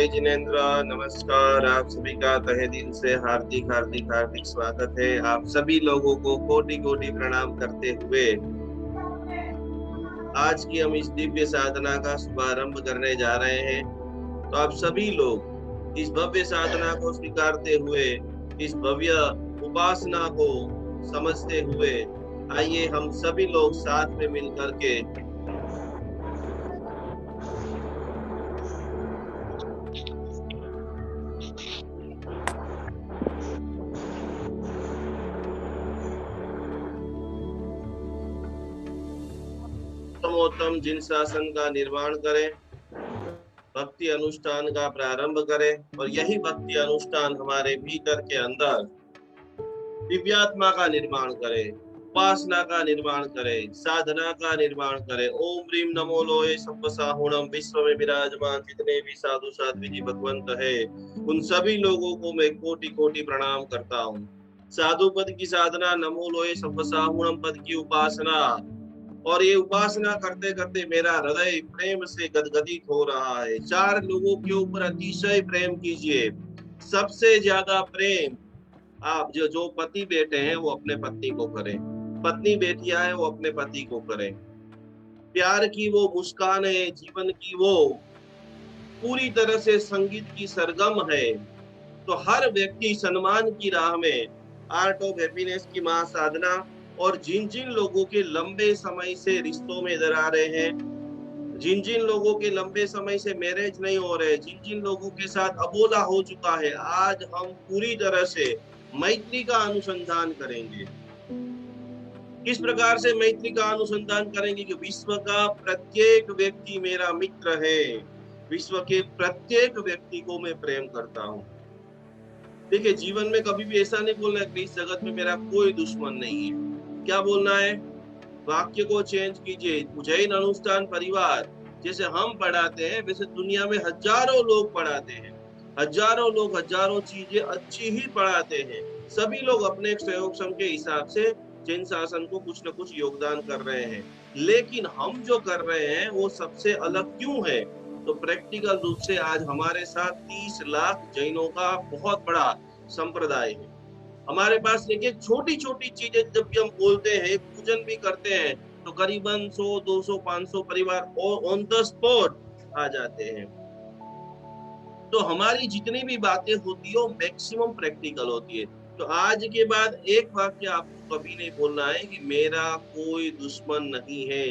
जिनेंद्र, नमस्कार। आप सभी का तहे दिल से हार्दिक हार्दिक हार्दिक स्वागत है। आप सभी लोगों को कोटि कोटि प्रणाम करते हुए आज की हम इस दिव्य साधना का शुभारंभ करने जा रहे हैं। तो आप सभी लोग इस भव्य साधना को स्वीकारते हुए, इस भव्य उपासना को समझते हुए, आइए हम सभी लोग साथ में मिलकर के उत्तमोत्तम जिन शासन का निर्माण करें, भक्ति अनुष्ठान का प्रारंभ करें और यही भक्ति अनुष्ठान हमारे भीतर के अंदर दिव्यात्मा का निर्माण करे, उपासना का निर्माण करे, साधना का निर्माण करे। ओम ह्रीम नमो लोए सब्बसाहुणम। विश्व में विराजमान जितने भी साधु साध्वी जी भगवंत है, उन सभी लोगों को मैं कोटि कोटि प्रणाम करता हूँ। साधु पद की साधना, नमो लोए सब्बसाहुणम पद की उपासना, और ये उपासना करते करते मेरा हृदय प्रेम से गदगदित हो रहा है। चार लोगों के ऊपर अतिशय प्रेम कीजिए। सबसे ज्यादा प्रेम आप जो पति बेटे हैं वो अपने पत्नी को करें, पत्नी बेटियां हैं वो अपने पति को करें। प्यार की वो मुस्कान है, जीवन की वो पूरी तरह से संगीत की सरगम है। तो हर व्यक्ति सम्मान की राह में आर्ट ऑफ हैप्पीनेस की महासाधना, और जिन जिन लोगों के लंबे समय से रिश्तों में दरारें हैं, जिन जिन लोगों के लंबे समय से मैरिज नहीं हो रहे, जिन जिन लोगों के साथ अबोला हो चुका है, आज हम पूरी तरह से मैत्री का अनुसंधान करेंगे। किस प्रकार से मैत्री का अनुसंधान करेंगे कि विश्व का प्रत्येक व्यक्ति मेरा मित्र है, विश्व के प्रत्येक व्यक्ति को मैं प्रेम करता हूँ। देखिए, जीवन में कभी भी ऐसा नहीं बोलना है कि इस जगत में मेरा कोई दुश्मन नहीं है। क्या बोलना है? वाक्य को चेंज कीजिए। जैन अनुष्ठान परिवार जैसे हम पढ़ाते हैं, वैसे दुनिया में हजारों लोग पढ़ाते हैं, हजारों लोग हजारों चीजें अच्छी ही पढ़ाते हैं। सभी लोग अपने सहयोग सम के हिसाब से जैन शासन को कुछ न कुछ योगदान कर रहे हैं, लेकिन हम जो कर रहे हैं वो सबसे अलग क्यों है? तो प्रैक्टिकल रूप से आज हमारे साथ 30 लाख जैनों का बहुत बड़ा संप्रदाय है। हमारे पास देखिए, छोटी छोटी चीजें जब भी हम बोलते हैं, पूजन भी करते हैं, तो करीबन 100, 200, 500 परिवार ऑन द स्पॉट आ जाते हैं। तो हमारी जितनी भी बातें होती है वो मैक्सिमम प्रैक्टिकल होती है। तो आज के बाद एक वाक्य आपको कभी नहीं बोलना है कि मेरा कोई दुश्मन नहीं है,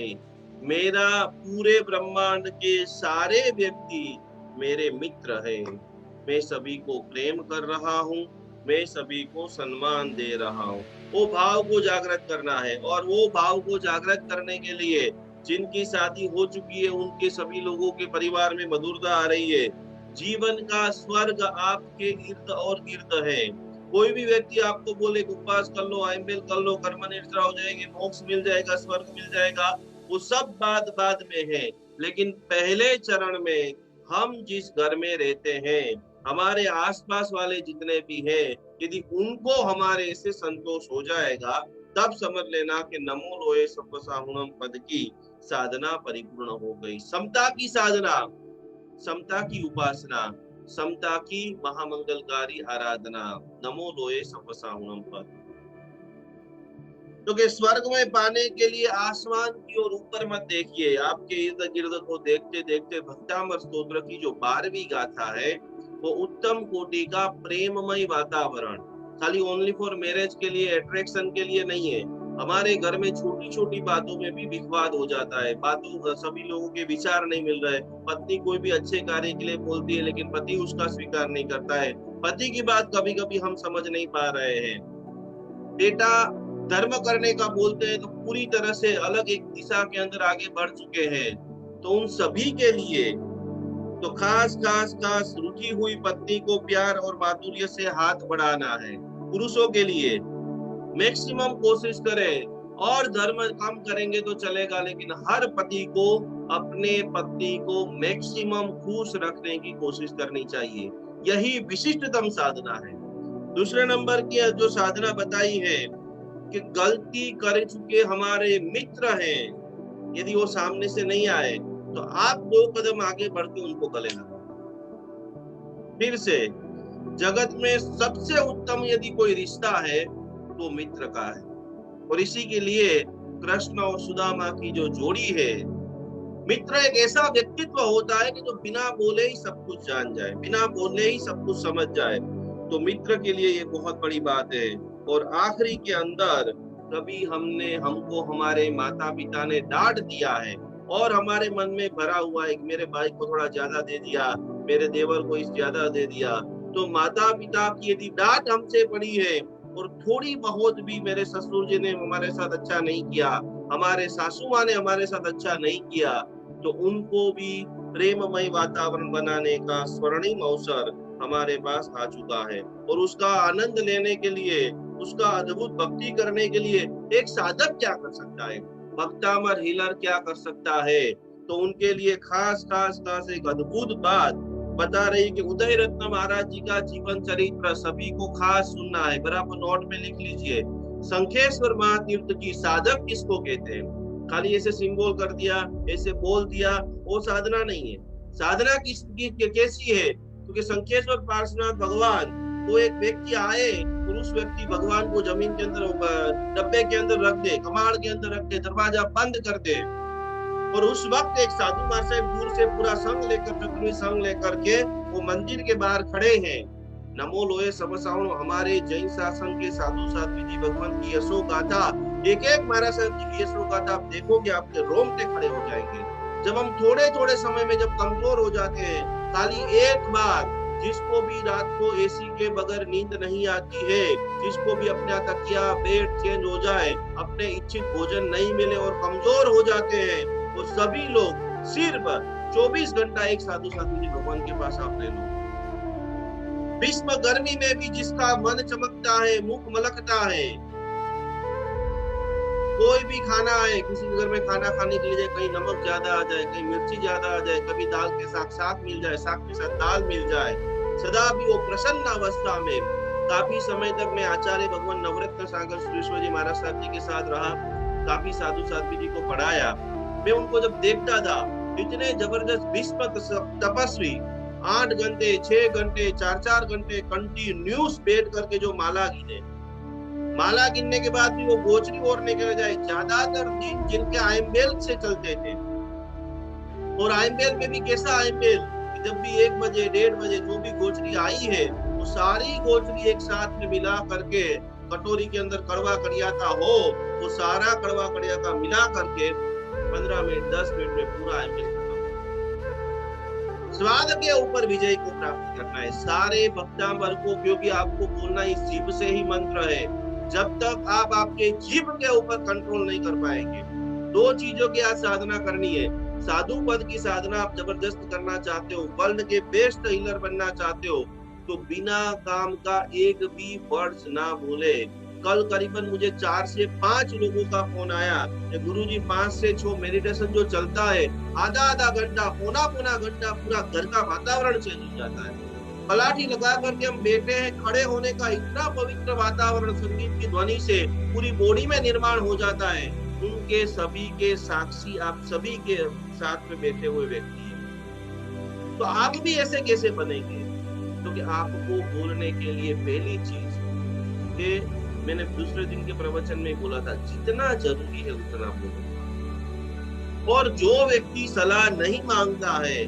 मेरा पूरे ब्रह्मांड के सारे व्यक्ति मेरे मित्र हैं। मैं सभी को प्रेम कर रहा हूँ, मैं सभी को सम्मान दे रहा हूँ। वो भाव को जागृत करना है, और वो भाव को जागृत करने के लिए जिनकी शादी हो चुकी है उनके सभी लोगों के परिवार में मधुरता आ रही है। जीवन का स्वर्ग आपके इर्द और गिर्द है। कोई भी व्यक्ति आपको बोले उपवास कर लो, आइंबेल कर लो, कर्म निष्ठा हो जाएगी, मोक्ष मिल जाएगा, स्वर्ग मिल जाएगा, वो सब बात बाद में है। लेकिन पहले चरण में हम जिस घर में रहते हैं, हमारे आसपास वाले जितने भी हैं, यदि उनको हमारे से संतोष हो जाएगा, तब समझ लेना कि नमो लोए सब्बसाहुणम पद की साधना परिपूर्ण हो गई। समता की साधना, समता की उपासना, समता की महामंगलकारी आराधना, नमो लोए सब्बसाहुणम पद। तो कि स्वर्ग में पाने के लिए आसमान की ओर ऊपर मत देखिए, आपके इर्द गिर्द को देखते देखते भक्तामर स्तोत्र की जो 12वीं गाथा है, वो उत्तम कोटि का प्रेममय वातावरण, खाली ओनली फॉर मैरिज के लिए, अट्रैक्शन के लिए नहीं है। हमारे घर में छोटी छोटी बातों में भी विवाद हो जाता है, बातों सभी लोगों के विचार नहीं मिल रहे। पत्नी कोई भी अच्छे कार्य के लिए बोलती है, लेकिन पति उसका स्वीकार नहीं करता है। पति की बात कभी कभी हम समझ नहीं पा रहे हैं। बेटा धर्म करने का बोलते हैं तो पूरी तरह से अलग एक दिशा के अंदर आगे बढ़ चुके हैं। तो उन सभी के लिए तो खास खास खास रूठी हुई पत्नी को प्यार और माधुर्य से हाथ बढ़ाना है। पुरुषों के लिए मैक्सिमम कोशिश करें, और धर्म कम करेंगे तो चलेगा, लेकिन हर पति को अपने पत्नी को मैक्सिमम खुश रखने की कोशिश करनी चाहिए। यही विशिष्टतम साधना है। दूसरे नंबर की जो साधना बताई है कि गलती कर चुके हमारे मित्र हैं, यदि वो सामने से नहीं आए तो आप 2 कदम आगे बढ़ के उनको गले लगाओ। फिर से जगत में सबसे उत्तम यदि कोई रिश्ता है तो मित्र का है। और इसी के लिए कृष्ण और सुदामा की जो जोड़ी है, मित्र एक ऐसा व्यक्तित्व होता है कि जो बिना बोले ही सब कुछ जान जाए, बिना बोले ही सब कुछ समझ जाए। तो मित्र के लिए ये बहुत बड़ी बात है। और आखिरी के अंदर कभी हमको हमारे माता पिता ने डांट दिया है और हमारे मन में भरा हुआ है कि मेरे भाई को थोड़ा ज्यादा दे दिया, मेरे देवर को इस ज्यादा दे दिया, तो माता पिता की यदि डांट हमसे पड़ी है और थोड़ी बहुत भी मेरे ससुर जी ने हमारे साथ अच्छा नहीं किया, हमारे सासू माँ ने हमारे साथ अच्छा नहीं किया, तो उनको भी प्रेममय वातावरण बनाने का स्वर्णिम अवसर हमारे पास आ चुका है। और उसका आनंद लेने के लिए, उसका अद्भुत भक्ति करने के लिए एक साधक क्या कर सकता है, भक्तामर हीलर क्या कर सकता है। तो उनके लिए खास एक अद्भुत बात बता रही कि उदय रत्न महाराज जी का जीवन चरित्र सभी को खास सुनना है। बराबर नोट में लिख लीजिए, शंखेश्वर महातीर्थ की साधक किसको कहते हैं। खाली ऐसे सिंबल कर दिया, ऐसे बोल दिया, वो साधना नहीं है। साधना कैसी है, क्योंकि शंखेश्वर पार्श्वनाथ भगवान को एक व्यक्ति आए और उस व्यक्ति भगवान को जमीन के अंदर डब्बे के अंदर रख दे, कमाड़ के अंदर रख दे, दरवाजा बंद कर दे, और उस वक्त एक साधु महाशय दूर से पूरा संग लेकर, चक्री संग लेकर के वो मंदिर के बाहर खड़े हैं। नमो लोए समसाओ, हमारे जैन शासन के साधु साध्वी जी भगवान की यशो गाथा, एक महाराज साहब जी की यशो गाथा आप देखोगे आपके रोंगटे खड़े हो जाएंगे। जब हम थोड़े समय में जब कमजोर हो जाते हैं, खाली एक बार, जिसको भी रात को एसी के बगैर नींद नहीं आती है, जिसको भी अपना तकिया बेड चेंज हो जाए, अपने इच्छित भोजन नहीं मिले और कमजोर हो जाते हैं, वो सभी लोग सिर्फ 24 घंटा एक साधु साध्वी जी भगवान के पास आप ले लो। भीष्म गर्मी में भी जिसका मन चमकता है, मुख मलकता है, कोई भी खाना है, किसी के घर में खाना खाने के लिए कहीं नमक ज्यादा आ जाए, कहीं मिर्ची ज्यादा आ जाए, कभी दाल के साथ साग मिल जाए, साग के साथ दाल मिल जाए, सदा भी वो प्रसन्न अवस्था में। काफी समय तक मैं आचार्य भगवान नवरत्न सागर सुरेश्वर जी महाराज साहब जी के साथ रहा, काफी साधु साध्वी जी को पढ़ाया। मैं उनको जब देखता था, इतने जबरदस्त भीष्म तपस्वी 8 घंटे 6 घंटे 4 घंटे कंटिन्यूस बैठ करके जो माला गिने, माला गिनने के बाद भी वो गोचरी ओढ़ने के जाए, ज्यादातर दिन जिनके आयम्बेल से चलते थे। और आयम्बेल में भी कैसा आयम्बेल, जब भी 1 बजे 1:30 बजे जो भी गोचरी आई है, वो सारी गोचरी एक साथ में मिला करके कटोरी के अंदर कड़वा कड़ियाता हो, वो सारा कड़वा कड़ियाता मिला करके 15 मिनट 10 मिनट में पूरा आयम्बेल खत्म। स्वाद के ऊपर विजय को प्राप्त करना है सारे भक्तांबर को, क्योंकि आपको बोलना इस जीभ से ही मंत्र है। जब तक आप आपके जीभ के ऊपर कंट्रोल नहीं कर पाएंगे, 2 चीजों की आज साधना करनी है। साधु पद की साधना आप जबरदस्त करना चाहते हो, वर्ल्ड के बेस्ट हीलर बनना चाहते हो, तो बिना काम का एक भी वर्ड ना बोले। कल करीबन मुझे 4 से 5 लोगों का फोन आया, गुरुजी 5 से 6 मेडिटेशन जो चलता है, आधा घंटा पौना घंटा पूरा घर का वातावरण चेंज हो जाता है। पलाठी लगा करके हम बैठे हैं, खड़े होने का इतना पवित्र वातावरण संगीत की ध्वनि से पूरी बॉडी में निर्माण हो जाता है। उनके सभी के साक्षी आप सभी के साथ में बैठे हुए व्यक्ति हैं। तो आप भी ऐसे कैसे बनेंगे? क्योंकि आपको बोलने के लिए पहली चीज कि मैंने दूसरे दिन के प्रवचन में बोला था, जितना जरूरी है उतना बोलो। और जो व्यक्ति सलाह नहीं मांगता है,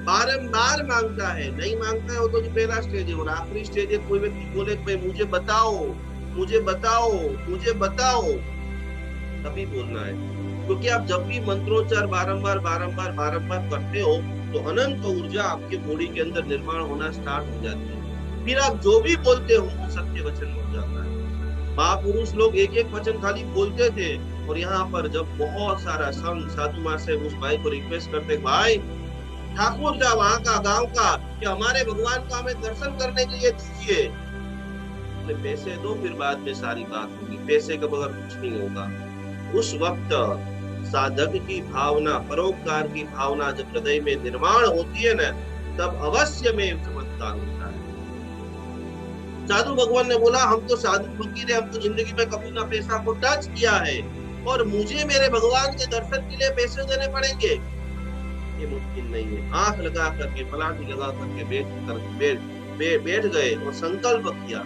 बारंबार मांगता है, नहीं मांगता है, वो तो जो पहला स्टेज है। और आखिरी स्टेज है, कोई व्यक्ति बोले भाई मुझे बताओ मुझे बताओ मुझे बताओ, तभी बोलना है। क्योंकि आप जब भी मंत्रोच्चार बारंबार करते हो, तो अनंत ऊर्जा आपके बॉडी के अंदर निर्माण होना स्टार्ट हो जाती है। फिर आप जो भी बोलते हो वो सत्य वचन हो जाता है। महापुरुष लोग एक वचन खाली बोलते थे, और यहाँ पर जब बहुत सारा संत साधु माँ से उस भाई को रिक्वेस्ट करते, भाई ठाकुर का वहां का गांव का, कि हमारे भगवान का हमें दर्शन करने के लिए दीजिए। पैसे दो, फिर बाद में सारी बात होगी, पैसे के बगैर कुछ नहीं होगा। उस वक्त साधक की भावना, परोपकार की भावना जब हृदय में निर्माण होती है ना, तब अवश्य में चमत्कार होता है। साधु भगवान ने बोला, हम तो साधु फकीर है, हम तो जिंदगी में कभी ना पैसा को टच किया है, और मुझे मेरे भगवान के दर्शन के लिए पैसे देने पड़ेंगे, ये मुमकिन नहीं नहीं है। आंख लगा करके, पलाठी लगा करके बैठ गए और संकल्प किया,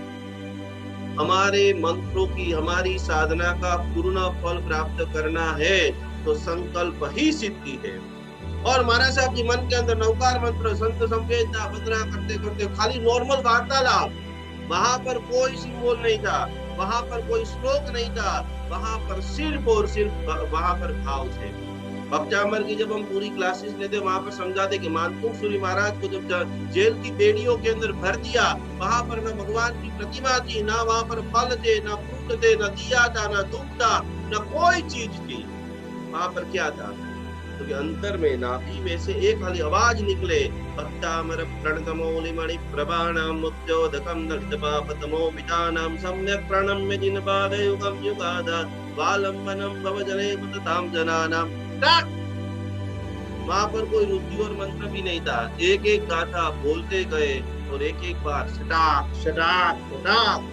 हमारे मंत्रों की, हमारी साधना का पूर्ण फल प्राप्त करना है तो संकल्प ही सिद्धि है। और महाराज साहब जी मन के अंदर नवकार मंत्र, संत संवेदना, वंदना करते करते खाली नॉर्मल वार्तालाप, वहां पर कोई सिंबल नहीं था, वहां पर कोई श्लोक नहीं था, वहां पर सिर्फ और सिर्फ वहां पर भाव थे। भक्तामर की जब हम पूरी क्लासेस लेते वहां पर समझाते कि मानकुंड सूरी महाराज को जब जेल की बेड़ियों के अंदर भर दिया, वहां पर न भगवान की प्रतिमा थी, ना वहां पर फल थे, ना फ्रूट थे, न दिया था, न धूप था, न कोई चीज थी। वहां पर क्या था? तो अंतर में नाभि में से एक खाली आवाज निकले, भक्तामर प्रणतमौलिमणि प्रभाणाम मुक्त्योदकम दलित पापतमो मितानाम सम्यक प्रणम्य जिनपाद युगम युगादा वालंबनम भवजने मतताम जनानाम। वहां पर कोई रुद्धि और मंत्र भी नहीं था, एक एक गाथा बोलते गए और एक एक बार सटाक सटाक सटाक।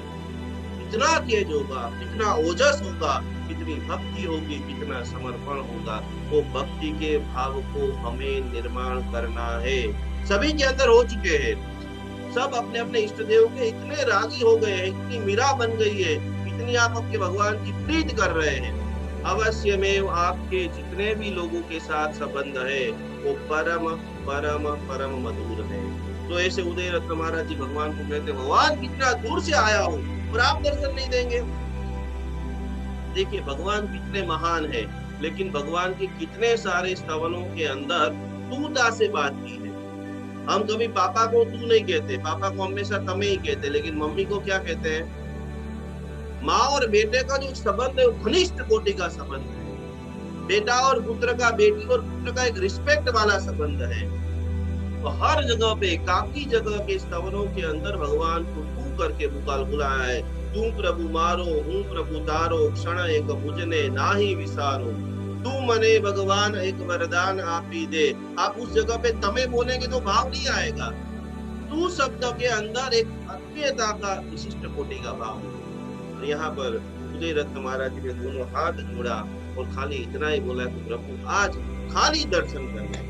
कितना तेज होगा, कितना ओजस होगा, कितनी भक्ति होगी, कितना समर्पण होगा। वो भक्ति के भाव को हमें निर्माण करना है। सभी के अंदर हो चुके हैं, सब अपने अपने इष्ट देव के इतने रागी हो गए हैं, इतनी मीरा बन गई है, इतनी आप आपके भगवान की प्रीत कर रहे हैं। अवश्य में आपके जितने भी लोगों के साथ संबंध है वो परम परम परम मधुर है। तो ऐसे उदय रत्न महाराज जी भगवान को कहते, भगवान कितना दूर से आया हो और आप दर्शन नहीं देंगे। देखिए भगवान कितने महान है, लेकिन भगवान के कितने सारे स्तवनों के अंदर तूता से बात की है। हम कभी पापा को तू नहीं कहते, पापा को हमेशा तमे ही कहते, लेकिन मम्मी को क्या कहते हैं? माँ और बेटे का जो संबंध है वो घनिष्ठ कोटि का संबंध है। बेटा और पुत्र का, बेटी और पुत्र का एक रिस्पेक्ट वाला संबंध है। तो हर जगह पे, काफी जगह के स्तवनों के अंदर भगवान को तू करके पुकार बुलाया है। तू प्रभु मारो, हूँ प्रभु तारो, क्षण एक मुझने नाही विसारो, तू मने भगवान एक वरदान आपी दे। आप उस जगह पे तमे बोलेंगे तो भाव नहीं आएगा। तू शब्द के अंदर एक अद्वैता का विशिष्ट कोटि का भाव है। तो यहाँ पर उदय रत्न महाराज जी ने दोनों हाथ जोड़ा और खाली इतना ही बोला कि प्रभु आज खाली दर्शन करना।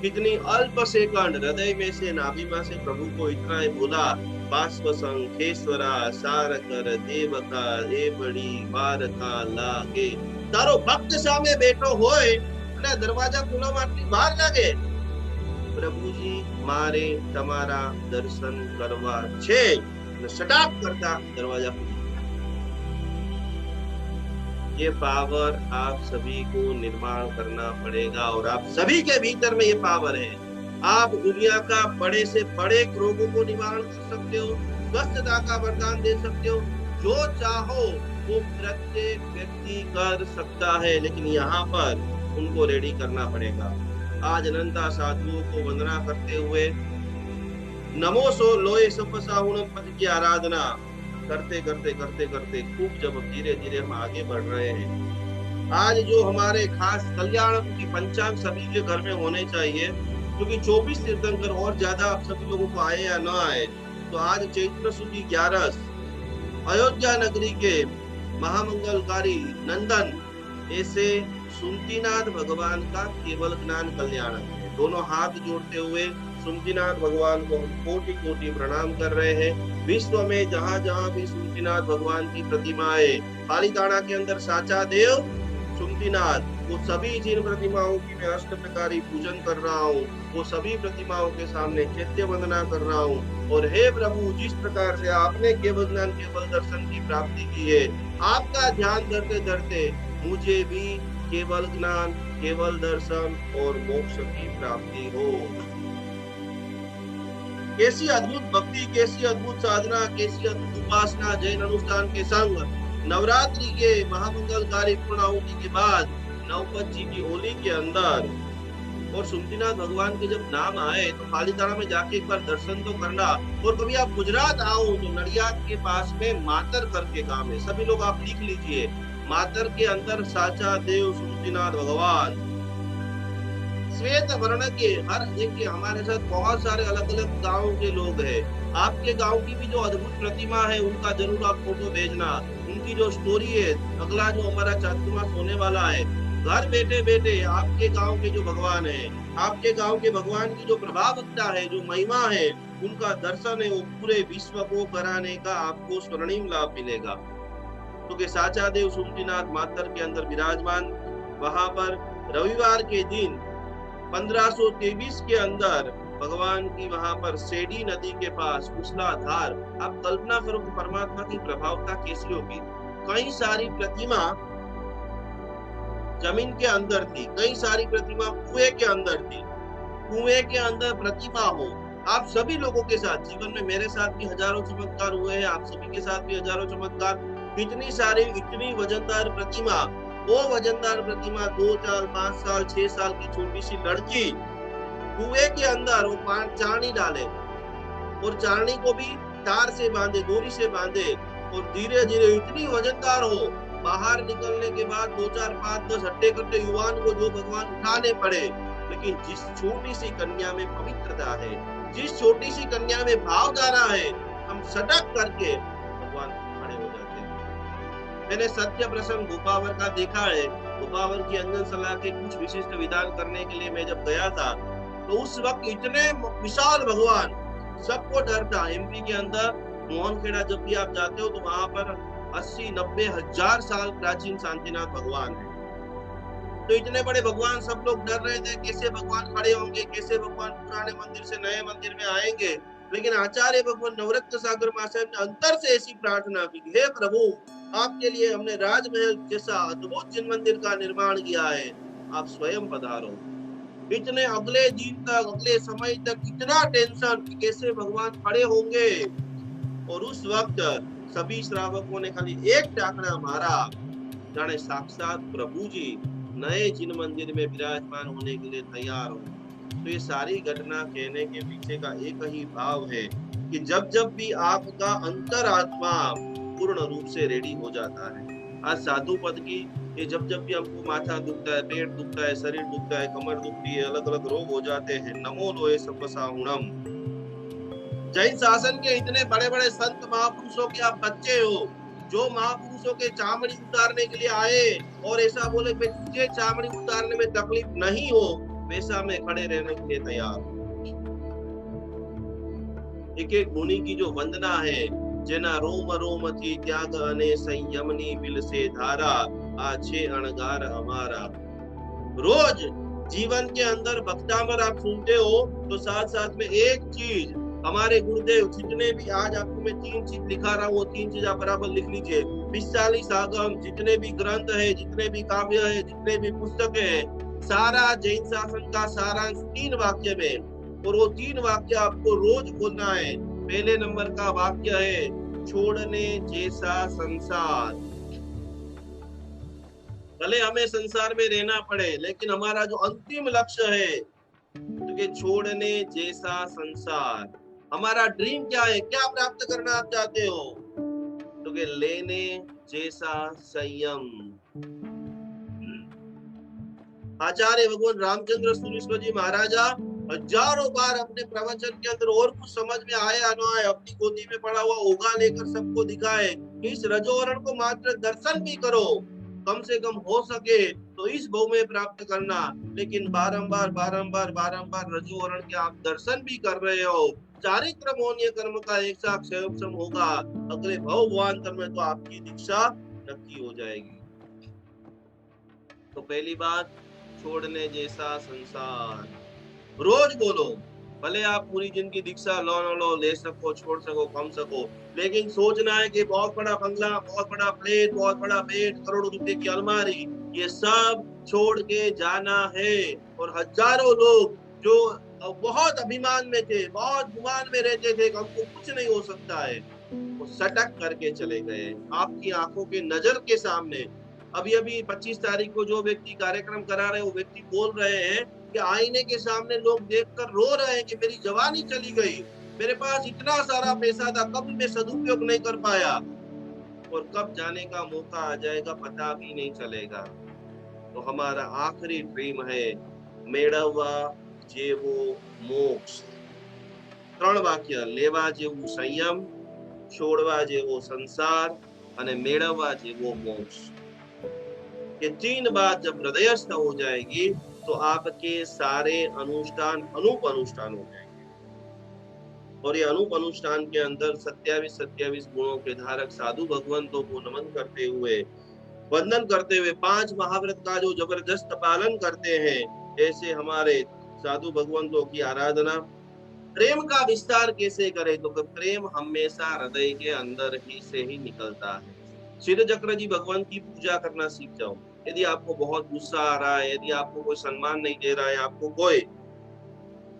कितनी अल्प सेकंड हृदय में से, नाभि में से प्रभु को इतना ही बोला, बाष्प संखेश्वरा सार कर देवका रेवड़ी वारका लागे। तारो भक्त सामे बैठो होय અને દરવાજા ખુલ્લો મારથી બહાર લાગે, પ્રભુજી મારે તમારા દર્શન કરવા છે, અને સટાપ કરતા દરવાજા ખુલી। ये पावर आप सभी को निर्माण करना पड़ेगा और आप सभी के भीतर में ये पावर है। आप दुनिया का बड़े से बड़े रोगों को निवारण कर सकते हो, स्वस्थता का वरदान दे सकते हो, जो चाहो वो प्रत्येक व्यक्ति कर सकता है, लेकिन यहाँ पर उनको रेडी करना पड़ेगा। आज अनंता साधुओं को वंदना करते हुए नमो सो लोए सपसाहुणपति की आराधना करते करते करते करते खूब जब धीरे धीरे हम आगे बढ़ रहे हैं। आज जो हमारे खास कल्याण की पंचांग सभी के घर में होने चाहिए, क्योंकि 24 तीर्थंकर और ज्यादा आप सभी लोगों को आए या न आए, तो आज चैत्र सुदी 11 अयोध्या नगरी के महामंगलकारी नंदन ऐसे सुमतिनाथ भगवान का केवल ज्ञान कल्याण है। दोनों हाथ जोड़ते हुए सुमतिनाथ भगवान को हम कोटि कोटि प्रणाम कर रहे हैं। विश्व में जहाँ जहाँ भी सुमतिनाथ भगवान की प्रतिमाएं, पालीताना के अंदर साचा देव सुमतिनाथ, वो सभी जिन प्रतिमाओं की मैं अष्ट प्रकारी पूजन कर रहा हूँ, वो सभी प्रतिमाओं के सामने चैत्य वंदना कर रहा हूँ। और हे प्रभु, जिस प्रकार से आपने केवल ज्ञान केवल दर्शन की प्राप्ति की है, आपका ध्यान धरते धरते मुझे भी केवल ज्ञान केवल दर्शन और मोक्ष की प्राप्ति हो। कैसी अद्भुत भक्ति, कैसी अद्भुत साधना, कैसी अद्भुत उपासना जैन अनुष्ठान के संग नवरात्रि के महामंगलकारी पूर्णाहुति के बाद नवपत जी की होली के अंदर और सुमतिनाथ भगवान के जब नाम आए तो पालीताना में जाके एक बार दर्शन तो करना। और कभी आप गुजरात आओ तो नडियाद के पास में मातर करके गांव है, सभी लोग आप लिख लीजिए, मातर के अंदर साचा देव सुमतिनाथ भगवान श्वेत वर्ण के, हर एक के हमारे साथ बहुत सारे अलग अलग गांव के लोग हैं। आपके गांव की भी जो अद्भुत प्रतिमा है उनका जरूर आप फोटो भेजना, उनकी जो स्टोरी है, अगला जो हमारा चातुर्मास होने वाला है घर बैठे बैठे आपके गांव के जो भगवान है, आपके गांव के भगवान की जो प्रभावकता है, जो महिमा है, उनका दर्शन है, वो पूरे विश्व को कराने का आपको स्वर्णिम लाभ मिलेगा। तो के साचा देव सुमतीनाथ मातर के अंदर विराजमान, वहां पर रविवार के दिन 1523 के अंदर भगवान की वहां पर सेडी नदी के पास मूसलाधार, आप कल्पना करो कि परमात्मा की प्रभावता कैसी होगी। कई सारी प्रतिमा जमीन के अंदर थी, कई सारी प्रतिमा कुएं के अंदर थी। कुएं के अंदर प्रतिमा हो, आप सभी लोगों के साथ, जीवन में मेरे साथ भी हजारों चमत्कार हुए हैं, आप सभी के साथ भी हजारों चमत्कार। इतनी सारी, इतनी वजनदार प्रतिमा, वो वजनदार प्रतिमा 2 साल, 5 साल, 6 साल की छोटी सी लड़की कुएं के अंदर वो चारनी डाले और चारनी को भी तार से बांधे, डोरी से बांधे और धीरे धीरे इतनी वजनदार हो, बाहर निकलने के बाद 2, 4, 5, 10 हट्टे कट्टे युवान को जो भगवान उठाने पड़े। लेकिन जिस छोटी सी कन्या में पवित्रता है, जिस छोटी सी कन्या में भावधारा है, हम सटक करके भगवान खड़े हो जाते हैं। मैंने सत्य प्रसंग गोपावर का देखा है। गोपावर की अंजन सलाह के कुछ विशिष्ट विधान करने के लिए मैं जब गया था, तो उस वक्त इतने विशाल भगवान, सबको डर था। एमपी के अंदर मोहनखेड़ा जब भी आप जाते हो तो वहां पर 80-90 हजार साल प्राचीन शांतिनाथ भगवान है। तो इतने बड़े भगवान, सब लोग डर रहे थे कैसे भगवान खड़े होंगे, कैसे भगवान पुराने मंदिर से नए मंदिर में आएंगे। लेकिन आचार्य भगवान नवरत्न सागर महाशय ने अंतर से ऐसी प्रार्थना की, हे प्रभु, आपके लिए हमने राजमहल जैसा अद्भुत जिन मंदिर का निर्माण किया है, आप स्वयं पधारो। इतने अगले दिन तक, अगले समय तक इतना टेंशन कि कैसे भगवान खड़े होंगे। और उस वक्त सभी श्रावकों ने खाली एक टाकरा मारा, जाने साक्षात प्रभु जी नए जिन मंदिर में विराजमान होने के लिए तैयार हो। तो ये सारी घटना कहने के पीछे का एक ही भाव है कि जब जब भी आपका अंतरात्मा पूर्ण रूप से रेडी हो जाता है। आज साधु पद की ये जब जब भी हमको माथा दुखता है, पेट दुखता है, शरीर दुखता है, कमर दुखती है, अलग अलग रोग हो जाते हैं, नमो लोए सपसाहुणम। जैन शासन के इतने बड़े बड़े संत महापुरुषों के आप बच्चे हो, जो महापुरुषों के चामड़ी उतारने के लिए आए और ऐसा बोले कि तुझे चामड़ी उतारने में तकलीफ नहीं हो, वैसा में खड़े रहने के लिए तैयार। एक एक मुनि की जो वंदना है, जेना रोम रोम थी त्याग अने संयमनी बिल से धारा, आछे अणगार हमारा। रोज जीवन के अंदर भक्तामर आप सुनते हो तो साथ साथ में एक चीज, हमारे गुरुदेव जितने भी, आज आपको मैं 3 चीज लिखा रहा हूँ, 3 चीज आप बराबर लिख लीजिए। 45 आगम, जितने भी ग्रंथ है, जितने भी काव्य है, जितने भी पुस्तक है, सारा जैन शासन का सारांश 3 वाक्य में, और वो 3 वाक्य आपको रोज बोलना है। पहले नंबर का वाक्य है, छोड़ने जैसा संसार। भले हमें संसार में रहना पड़े, लेकिन हमारा जो अंतिम लक्ष्य है तो कि छोड़ने जैसा संसार। हमारा ड्रीम क्या है, क्या प्राप्त करना आप चाहते हो, तो कि लेने जैसा संयम। आचार्य भगवान रामचंद्र सूरीश्वर जी महाराजा हजारों बार अपने प्रवचन के अंदर, और कुछ समझ में आया न आए, अपनी गोदी में पड़ा हुआ ओघा लेकर सबको दिखाए, इस रजोवरण को मात्र दर्शन भी करो, कम से कम हो सके तो इस भव में प्राप्त करना। लेकिन बारंबार बारंबार बारंबार रजोवरण के आप दर्शन भी कर रहे हो, चारित्र मौन्य कर्म का एक साथ संयम होगा, अगले भव भवान्तर में तो आपकी दीक्षा नक्की हो जाएगी। तो पहली बात, छोड़ने जैसा संसार। रोज बोलो, भले आप पूरी जिंदगी दीक्षा लो न लो, ले सको, छोड़ सको, कम सको, लेकिन सोचना है कि बहुत बड़ा बंगला, बहुत बड़ा प्लेट, बहुत बड़ा बेड, करोड़ों रुपए की अलमारी, ये सब छोड़ के जाना है। और हजारों लोग जो बहुत अभिमान में थे, बहुत गुमान में रहते थे कि हमको कुछ नहीं हो सकता है, वो सटक करके चले गए आपकी आंखों के नजर के सामने। अभी अभी 25 तारीख को जो व्यक्ति कार्यक्रम करा रहे, वो व्यक्ति बोल रहे हैं कि आईने के सामने लोग देखकर रो रहे हैं कि मेरी जवानी चली गई, मेरे पास इतना सारा पैसा था, कभी मैं सदुपयोग नहीं कर पाया, और कब जाने का मौका आ जाएगा पता भी नहीं चलेगा। तो हमारा आखिरी ड्रीम है, मेळवा जेवो मोक्ष। 3 वाक्य, लेवा जेवू संयम, छोड़वा जेवो संसार, અને મેળવવા જેવો મોક્ષ। ये 3 बात जब हृदयस्थ हो जाएगी तो आपके सारे अनुष्ठान अनूप अनुष्ठान हो जाएंगे। और ये अनूप अनुष्ठान के अंदर 27 गुणों के धारक साधु भगवंतों को नमन करते हुए, वंदन करते हुए 5 महाव्रत का जो जबरदस्त पालन करते हैं, ऐसे हमारे साधु भगवंतों की आराधना। प्रेम का विस्तार कैसे करें, तो प्रेम हमेशा हृदय के अंदर ही से ही निकलता है। सिद्ध चक्र जी भगवान की पूजा करना सीख जाओ। यदि आपको बहुत गुस्सा आ रहा है, यदि आपको कोई सम्मान नहीं दे रहा है,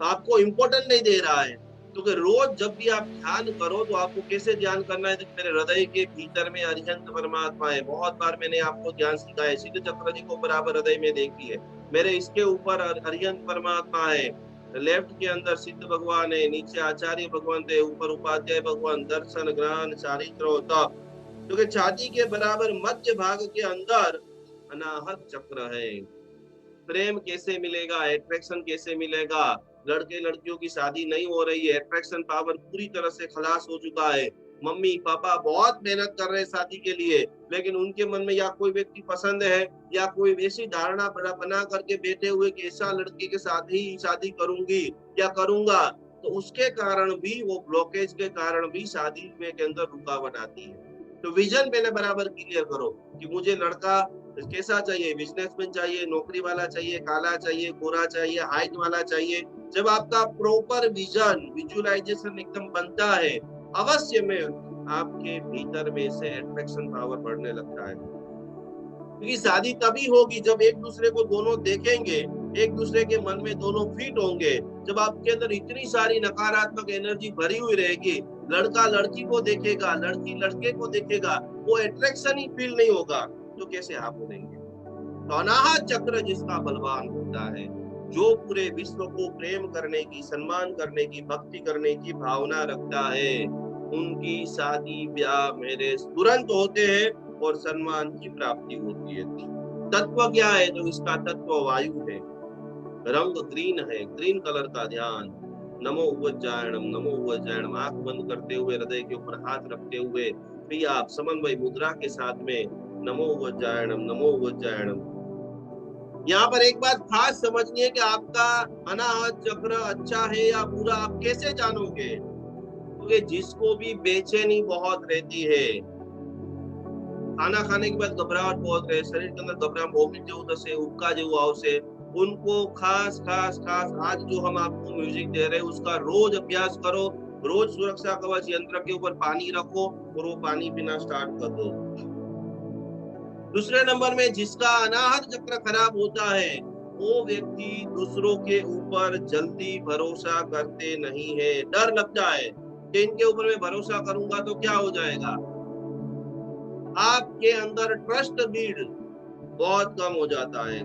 आपको इम्पोर्टेंट नहीं दे रहा है, तो रोज जब भी आप ध्यान करो तो आपको कैसे ध्यान करना है। तो मेरे हृदय के भीतर में अरिहंत परमात्मा है। बहुत बार मैंने आपको ध्यान सिखाया, सिद्ध चक्र जी को बराबर हृदय में देखिए, मेरे इसके ऊपर अरिहंत परमात्मा है, लेफ्ट के अंदर सिद्ध भगवान है, नीचे आचार्य भगवान है, ऊपर उपाध्याय भगवान, दर्शन ज्ञान चारित्र तप, क्योंकि छाती के बराबर मध्य भाग के अंदर अनाहत चक्र है। प्रेम कैसे मिलेगा, अट्रैक्शन कैसे मिलेगा। लड़के लड़कियों की शादी नहीं हो रही है, अट्रैक्शन पावर पूरी तरह से खलास हो चुका है। मम्मी पापा बहुत मेहनत कर रहे हैं शादी के लिए, लेकिन उनके मन में या कोई व्यक्ति पसंद है या कोई वैसी धारणा बना करके बैठे हुए कि ऐसा लड़के के साथ ही शादी करूंगी या करूंगा, तो उसके कारण भी, वो ब्लॉकेज के कारण भी शादी में के अंदर रुकावट आती है। तो विजन पहले बराबर क्लियर करो कि मुझे लड़का कैसा चाहिए, बिजनेसमैन चाहिए, नौकरी वाला चाहिए, काला चाहिए, गोरा चाहिए, हाइट वाला चाहिए। जब आपका प्रॉपर विजन, विजुअलाइजेशन एकदम बनता है, अवश्य में आपके भीतर में से अट्रैक्शन पावर बढ़ने लगता है। क्योंकि शादी तभी होगी जब एक दूसरे को दोनों देखेंगे, एक दूसरे के मन में दोनों फिट होंगे। जब आपके अंदर इतनी सारी नकारात्मक एनर्जी भरी हुई रहेगी, लड़का लड़की को देखेगा, लड़की लड़के को देखेगा, वो अट्रैक्शन ही फील नहीं होगा, तो कैसे आप बनेंगे। तो अनाहत चक्र जिसका बलवान होता है, जो पूरे विश्व को प्रेम करने की, सम्मान करने की, भक्ति करने की भावना रखता है, उनकी शादी ब्याह मैरिज तुरंत होते हैं और सम्मान की प्राप्ति होती है। तत्व क्या है, तो इसका तत्व वायु है, रंग ग्रीन है, ग्रीन कलर का ध्यान। नमो उज्जैनम, नमो उज्जैनम। आंख बंद करते हुए, हृदय के ऊपर हाथ रखते हुए भी आप समन्वय मुद्रा के साथ में नमो उज्जैनम, नमो उज्जैनम। यहाँ पर एक बात खास समझनी है कि आपका अनाहत चक्र अच्छा है या बुरा आप कैसे जानोगे, क्योंकि जिसको भी बेचैनी बहुत रहती है, खाना खाने के बाद घबराहट बहुत रहे, शरीर के अंदर घबराहट, वॉमिट जो से उबका जो आवश्य, उनको खास खास खास आज जो हम आपको म्यूजिक दे रहे हैं उसका रोज अभ्यास करो। रोज सुरक्षा कवच यंत्र के ऊपर पानी रखो और वो पानी पीना स्टार्ट कर दो। दूसरे नंबर में, जिसका अनाहत चक्र खराब होता है, वो व्यक्ति दूसरों के ऊपर जल्दी भरोसा करते नहीं है। डर लगता है कि इनके ऊपर मैं भरोसा करूंगा तो क्या हो जाएगा। आपके अंदर ट्रस्ट बीड बहुत कम हो जाता है।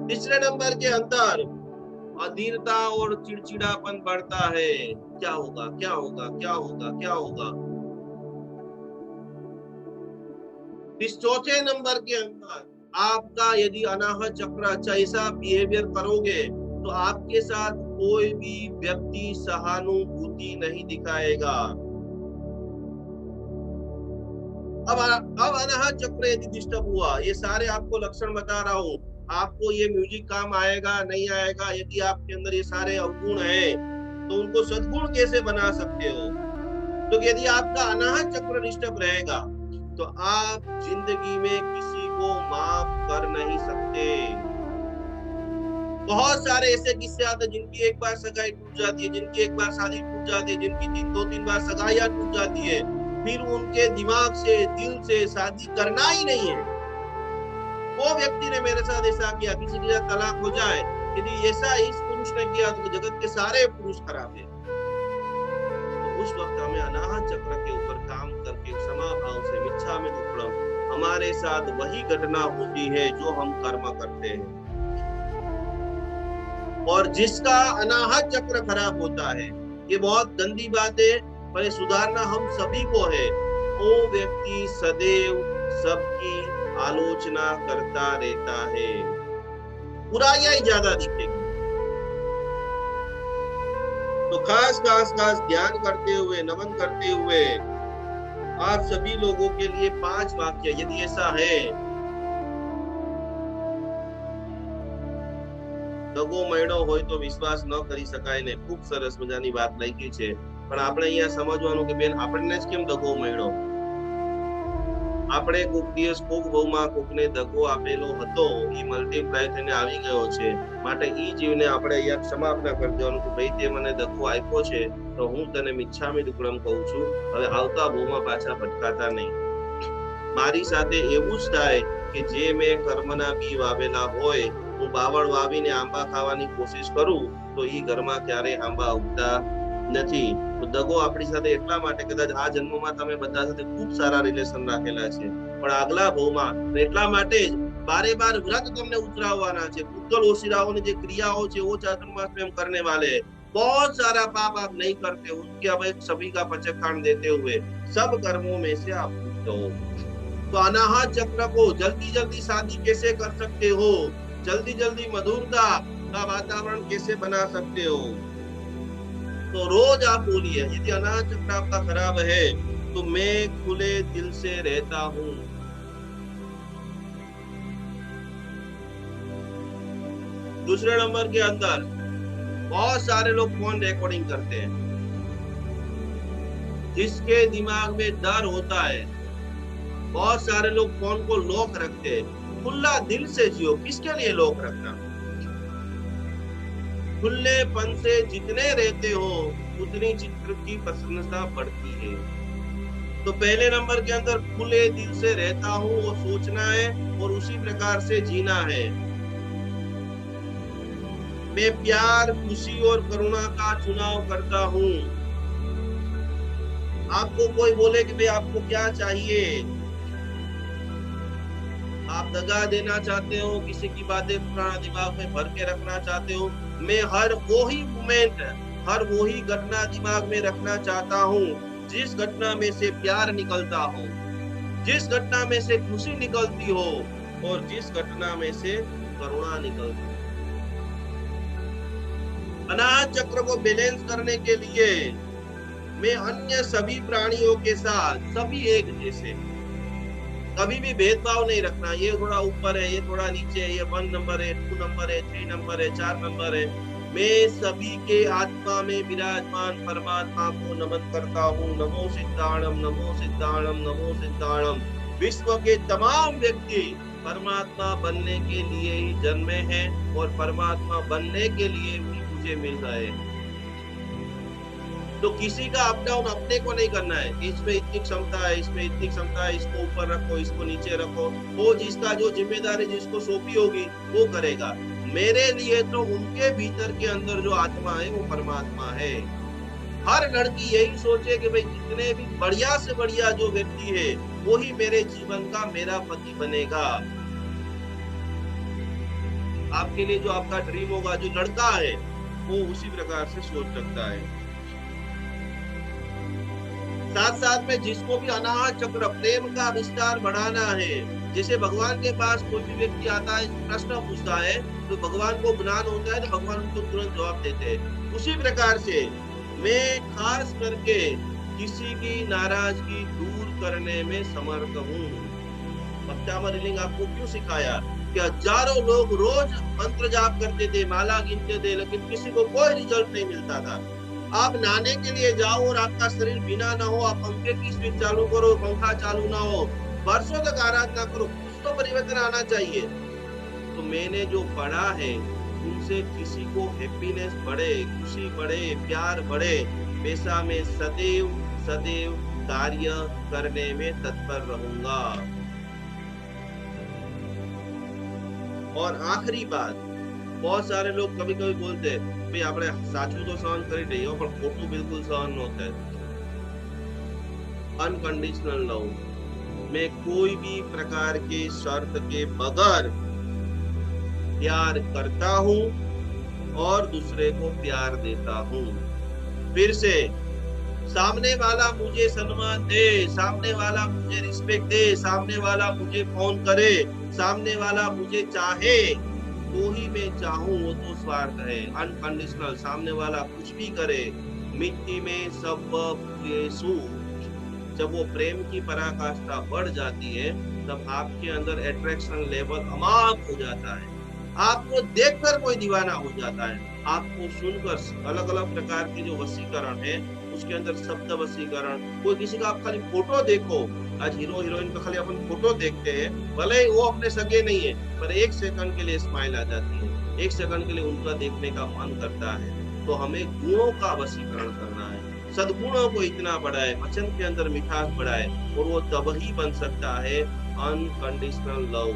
तीसरे नंबर के अंदर अधीरता और चिड़चिड़ापन बढ़ता है। क्या होगा, क्या होगा, क्या होगा, क्या होगा। इस चौथे नंबर के अंदर आपका यदि अनाहत चक्र अच्छा, ऐसा बिहेवियर करोगे तो आपके साथ कोई भी व्यक्ति सहानुभूति नहीं दिखाएगा। अब अनाहत चक्र यदि डिस्टर्ब हुआ, ये सारे आपको लक्षण बता रहा हूं, आपको ये म्यूजिक काम आएगा नहीं आएगा। यदि आपके अंदर ये सारे अवगुण हैं तो उनको सद्गुण कैसे बना सकते हो। तो यदि आपका अनाहत चक्र डिस्टर्ब रहेगा तो आप जिंदगी में किसी को माफ कर नहीं सकते। बहुत सारे ऐसे किस्से आते हैं जिनकी एक बार सगाई टूट जाती है, जिनकी एक बार शादी टूट जाती है, जिनकी दो तीन बार सगाइयां टूट जाती है, फिर उनके दिमाग से, दिल से शादी करना ही नहीं है। वो व्यक्ति ने मेरे साथ ऐसा किया, किसी के साथ तलाक हो जाए, यदि ऐसा इस पुरुष ने किया तो जगत के सारे पुरुष खराब है। तो उस वक्त हमें अनाहत चक्र के ऊपर काम करके क्षमा भाव से, मिच्छा में दुक्कड़म, हमारे साथ वही घटना होती है जो हम कर्म करते हैं। और जिसका अनाहत चक्र खराब होता है, ये बहुत गंदी बात है, पर सुधारना हम सभी को है। वो व्यक्ति सदैव सबकी आलोचना करता रहता है, बुराइयां ही ज्यादा दिखेगी। तो खास खास खास ध्यान करते हुए, नमन करते हुए आप सभी लोगों के लिए 5 वाक्य, यदि ऐसा है દગો મળ્યો હોય તો વિશ્વાસ ન કરી શકાય ને ખૂબ સરસ મજાની વાત લખી છે. પણ આપણે અહીંયા સમજવાનું કે બેન આપણને જ કેમ દગો મળ્યો? આપણે કોક દિવસ કોક બહુમાં કોકને દગો આપેલો હતો, એ મલ્ટીપ્લાય થઈને આવી ગયો છે. માટે ઈ જીવને આપણે અહીંયા ક્ષમાપના કરી દેવાનું કે ભાઈ તે મને દગો આપ્યો છે તો હું તને મિચ્છામી દુક્કડમ કહું છું, હવે આવતા બહુમાં પાછા ભટકાતા નહીં. મારી સાથે એવું જ થાય કે જે મેં કર્મના બી વાવેલા હોય, હું બાવળ વાવીને આંબા ખાવાની કોશિશ કરું તો ઈ ઘરમાં ક્યારેય આંબા ઉગતા નથી. તો દગો આપણી સાથે એટલા માટે, કદાચ આ જન્મમાં તમે બધા સાથે ખૂબ સારા રિલેશન રાખેલા છે, પણ આગલા ભવમાં એટલા માટે જ बारे बार व्रत तुमने उतरावाना है, पुद्गल ओसिराओं ने जो क्रियाओं से वो चातुर्मास में हम करने वाले हैं, बहुत सारा पाप आप नहीं करते, उसके अब एक सभी का पचकान देते हुए सब कर्मों में से आप मुक्त हो। तो अनाहत चक्र को जल्दी जल्दी शादी कैसे कर सकते हो, जल्दी जल्दी मधुरता का वातावरण कैसे बना सकते हो? तो रोज आप बोलिए, यदि अनाहत चक्र आपका खराब है तो मैं खुले दिल से रहता हूँ। दूसरे नंबर के अंदर बहुत सारे लोग फोन रिकॉर्डिंग करते हैं, जिसके दिमाग में डर होता है। बहुत सारे लोग फोन को लॉक रखते हैं। खुला दिल से जियो। किसके लिए लॉक रखना? खुलेपन से जितने रहते हो उतनी चित्र की प्रसन्नता बढ़ती है। तो पहले नंबर के अंदर खुले दिल से रहता हूँ वो सोचना है और उसी प्रकार से जीना है। मैं प्यार, खुशी और करुणा का चुनाव करता हूँ। आपको कोई बोले कि भाई आपको क्या चाहिए, आप दगा देना चाहते हो, किसी की बातें पुराना दिमाग में भर के रखना चाहते हो, मैं हर वो ही मोमेंट, हर वो ही घटना दिमाग में रखना चाहता हूँ जिस घटना में से प्यार निकलता हो, जिस घटना में से खुशी निकलती हो और जिस घटना में से करुणा निकलती हो। अनाहत चक्र को बैलेंस करने के लिए मैं अन्य सभी प्राणियों के साथ सभी एक जैसे, कभी भी भेदभाव नहीं रखना, ये थोड़ा ऊपर है, ये थोड़ा नीचे है, ये 1 नंबर है, 2 नंबर है, 3 नंबर है, 4 नंबर है। मैं सभी के आत्मा में विराजमान परमात्मा को नमन करता हूँ। नमो सिद्धाणम, नमो सिद्धाणम, नमो सिद्धाणम। विश्व के तमाम व्यक्ति परमात्मा बनने के लिए ही जन्मे हैं और परमात्मा बनने के लिए भी मुझे मिल गए। तो किसी का अप डाउन अपने को नहीं करना है, इसमें इतनी क्षमता है, इसमें इतनी क्षमता है, इसको ऊपर रखो, इसको नीचे रखो। वो जिसका जो जिम्मेदारी जिसको सौंपी होगी वो करेगा। मेरे लिए तो उनके भीतर के अंदर जो आत्मा है वो परमात्मा है। हर लड़की यही सोचे कि भाई जितने भी बढ़िया से बढ़िया जो व्यक्ति है वो ही मेरे जीवन का मेरा पति बनेगा। आपके लिए जो आपका ड्रीम होगा, जो लड़का है वो उसी प्रकार से सोच सकता है। साथ साथ में जिसको भी अनाहत चक्र प्रेम का विस्तार बढ़ाना है, जैसे भगवान के पास कोई भी व्यक्ति आता है, प्रश्न पूछता है तो भगवान को ज्ञान होता है तो भगवान उनको तुरंत जवाब देते हैं। उसी प्रकार से मैं खास करके किसी की नाराजगी दूर करने में समर्थ हूँ। भक्तामृत आपको क्यों सिखाया कि हजारों लोग रोज मंत्र जाप करते थे, माला गिनते थे, लेकिन किसी को कोई रिजल्ट नहीं मिलता था। आप नहाने के लिए जाओ और आपका शरीर भीना ना हो, आप पंखे की स्विच चालू करो, पंखा चालू ना हो, वर्षों तक आराधना करो, कुछ तो परिवर्तन आना चाहिए। तो मैंने जो पढ़ा है उनसे किसी को हैप्पीनेस बढ़े, खुशी बढ़े, प्यार बढ़े, वैसा मैं सदैव सदैव कार्य करने में तत्पर रहूंगा। और आखिरी बात, बहुत सारे लोग कभी कभी बोलते हैं भाई आपने साचू तो सहन करी रही हो पर खोटू बिल्कुल सहन न होता है। अनकंडीशनल लव, मैं कोई भी प्रकार के शर्त के बगैर प्यार करता हूँ और दूसरे को प्यार देता हूँ। फिर से, सामने वाला मुझे सम्मान दे, सामने वाला मुझे रिस्पेक्ट दे, सामने वाला मुझे फोन करे, सामने वाला मुझे चाहे, तो ही मैं चाहूं, वो तो स्वार्थ है। अनकंडीशनल, सामने वाला कुछ भी करे, मिट्टी में सब यीशु। जब वो प्रेम की पराकाष्ठा बढ़ जाती है तब आपके अंदर अट्रैक्शन लेवल अमाप हो जाता है। आपको देखकर कोई दीवाना हो जाता है, आपको सुनकर अलग अलग प्रकार के जो वशीकरण है उसके अंदर शब्द वशीकरण, कोई किसी का आप खाली फोटो देखो, आज हीरो हीरोइन का खाली अपन फोटो देखते हैं, भले ही वो अपने सगे नहीं है, पर एक सेकंड के लिए स्माइल आ जाती है, एक सेकंड के लिए उनका देखने का मन करता है। तो हमें गुणों का वशीकरण करना है, सद्गुणों को इतना बढ़ाए, वचन के अंदर मिठास बढ़ाए, और वो तब ही बन सकता है अनकंडीशनल लव।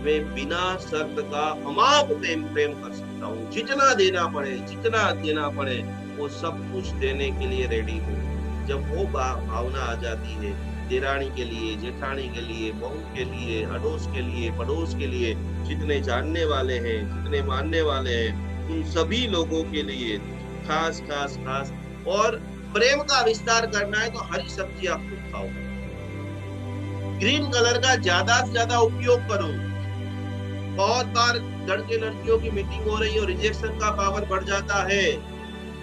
मैं बिना शर्त का अमाप प्रेम कर सकता हूँ, जितना देना पड़े वो सब कुछ देने के लिए रेडी हूँ। जब वो भावना आ जाती है, देरानी के लिए, जेठानी के लिए, बहू के लिए, अड़ोस के लिए, पड़ोस के लिए, जितने जानने वाले हैं, जितने मानने वाले हैं, उन सभी लोगों के लिए खास खास खास। और प्रेम का विस्तार करना है तो हरी सब्जी आप खुद खाओ, ग्रीन कलर का ज्यादा से ज्यादा उपयोग करो। बहुत बार लड़के लड़कियों की मीटिंग हो रही है और रिजेक्शन का पावर बढ़ जाता है,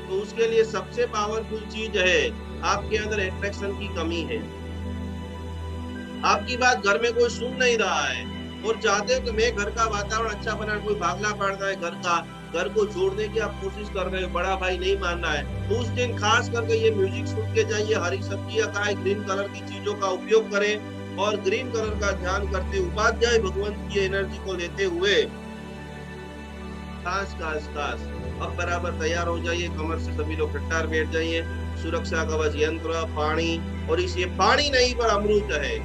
तो उसके लिए सबसे पावरफुल चीज है आपके अंदर अट्रैक्शन की कमी है। आपकी बात घर में कोई सुन नहीं रहा है और चाहते हो कि मैं घर का वातावरण अच्छा बना, कोई भागला पड़ता है घर को जोड़ने की आप कोशिश कर रहे हो, बड़ा भाई नहीं मान रहा है, तो उस दिन खास करके ये म्यूजिक सुन के जाइए, हरी सब्जियां खाएं, ग्रीन कलर की चीजों का उपयोग करें और ग्रीन कलर का ध्यान करते उपाध्याय भगवंत की एनर्जी को लेते हुए खास खास खास। अब बराबर तैयार हो जाइए, कमर से सभी लोग कट्टार बैठ जाइए, सुरक्षा कवच यंत्र, पानी, और इस ये पानी नहीं पर अमृत है।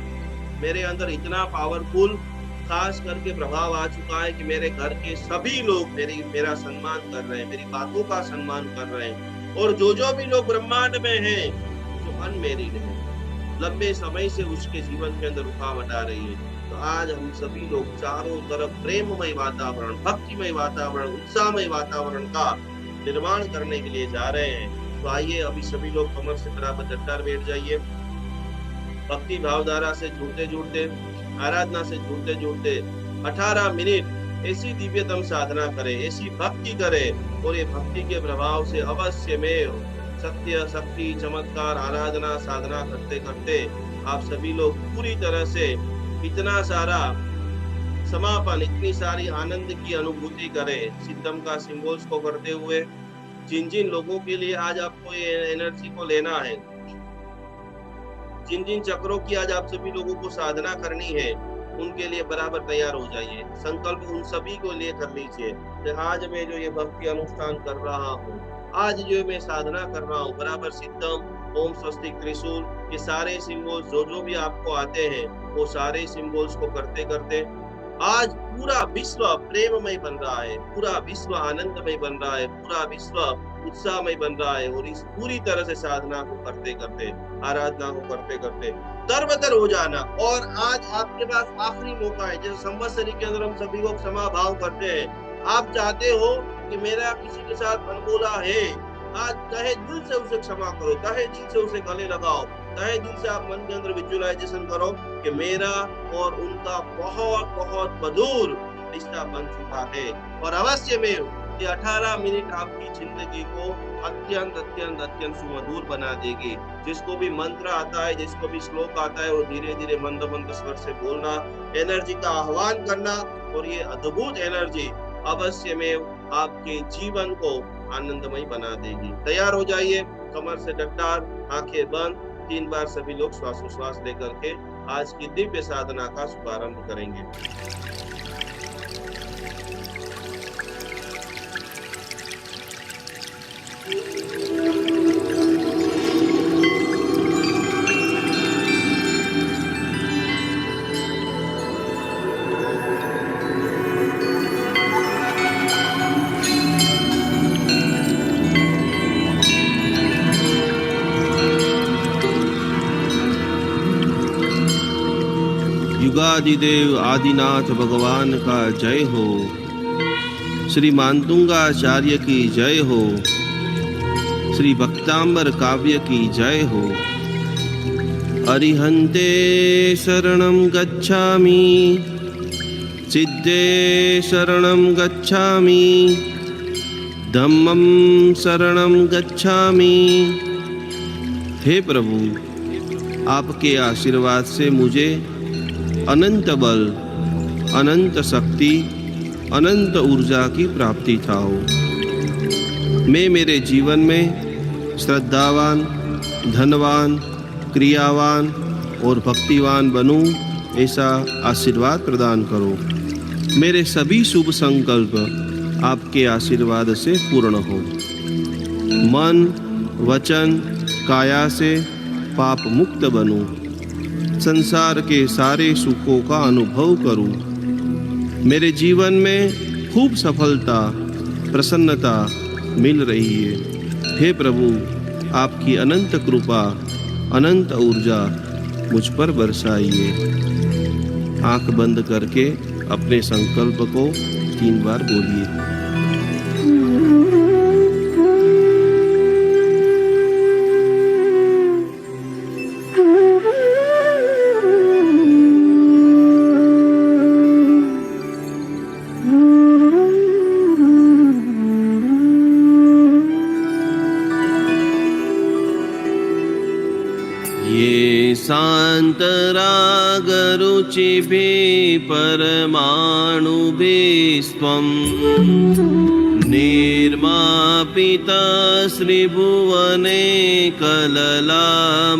मेरे अंदर इतना पावरफुल खास करके प्रभाव आ चुका है कि मेरे घर के सभी लोग मेरा सम्मान कर रहे हैं, मेरी बातों का सम्मान कर रहे हैं, और जो भी लोग ब्रह्मांड में हैं, जो अनमैरिड है, लंबे समय से उसके जीवन के अंदर रुकावट आ रही है, तो आज हम सभी लोग चारों तरफ प्रेममय वातावरण, भक्तिमय वातावरण, उत्साहमय वातावरण का निर्माण करने के लिए जा रहे हैं। तो आइए अभी सभी लोग कमर से बराबर चट्टार बैठ जाइए, भक्ति भावधारा से जुड़ते जुड़ते, आराधना से जुड़ते जुड़ते 18 मिनट ऐसी दिव्यतम साधना करें, ऐसी भक्ति करें, और ये भक्ति के प्रभाव से अवश्य में सत्य, शक्ति, चमत्कार, आराधना, साधना करते करते आप सभी लोग पूरी तरह से इतना सारा समापन, इतनी सारी आनंद की अनुभूति करें। सिद्धम का सिंबल्स को करते हुए जिन जिन लोगों के लिए आज आपको ये एनर्जी को लेना है, जिन जिन चक्रों की आज आप सभी लोगों को साधना करनी है, उनके लिए बराबर तैयार हो जाइए। संकल्प उन सभी को लिए कर लीजिए कि आज मैं जो ये भक्ति अनुष्ठान कर रहा हूँ, आज जो मैं साधना कर रहा हूँ, बराबर सिद्धम, ओम स्वस्तिक, त्रिशूल, ये सारे सिंबल्स जो भी आपको आते हैं, वो सारे सिंबल्स को करते करते आज पूरा विश्व प्रेममय बन रहा है, पूरा विश्व आनंदमय बन रहा है, पूरा विश्व उत्साहमय बन रहा है। और इस पूरी तरह से साधना को करते करते, आराधना को करते करते तरबतर हो जाना। और आज आपके पास आखिरी मौका है, जैसे संवत्सरी के अंदर हम सभी को क्षमा भाव करते हैं। आप चाहते हो कि मेरा किसी के साथ अनबोला है, आज तहे दिल से उसे क्षमा करो, तहे दिल से उसे गले लगाओ, तहे दिल से आप मन के अंदर विजुअलाइजेशन करो कि मेरा और उनका बहुत बहुत मधुर रिश्ता बन चुका है। और अवश्य में ये 18 मिनट आपकी जिंदगी को अत्यंत अत्यंत अत्यंत सुमधुर बना देगी। जिसको भी मंत्र आता है, जिसको भी श्लोक आता है, वो धीरे धीरे मंद मंद स्वर से बोलना, एनर्जी का आह्वान करना, और ये अद्भुत एनर्जी अवश्य में आपके जीवन को आनंदमय बना देगी। तैयार हो जाइए, कमर से डट्टार, आंखें बंद, 3 बार सभी लोग श्वासोश्वास लेकर के आज की दिव्य साधना का शुभारंभ करेंगे। युगादिदेव आदिनाथ भगवान का जय हो, श्री मातुंगाचार्य की जय हो, श्री भक्तांबर काव्य की जय हो। अरिहंते शरणं गच्छामि, सिद्धे शरणं गच्छामि, धम्मं शरणं गच्छामि। हे प्रभु, आपके आशीर्वाद से मुझे अनंत बल, अनंत शक्ति अनंत ऊर्जा की प्राप्ति थाओ। मैं मेरे जीवन में श्रद्धावान, धनवान, क्रियावान और भक्तिवान बनूं, ऐसा आशीर्वाद प्रदान करो। मेरे सभी शुभ संकल्प आपके आशीर्वाद से पूर्ण हो। मन, वचन, काया से पाप मुक्त बनूं, संसार के सारे सुखों का अनुभव करूं। मेरे जीवन में खूब सफलता, प्रसन्नता मिल रही है। हे प्रभु, आपकी अनंत कृपा, अनंत ऊर्जा मुझ पर बरसाइए। आंख बंद करके अपने संकल्प को 3 बार बोलिए। ये शांत राग रुचिभिः परमाणुभिस्त्वं निर्मापित श्रीभुवने कललामभूत।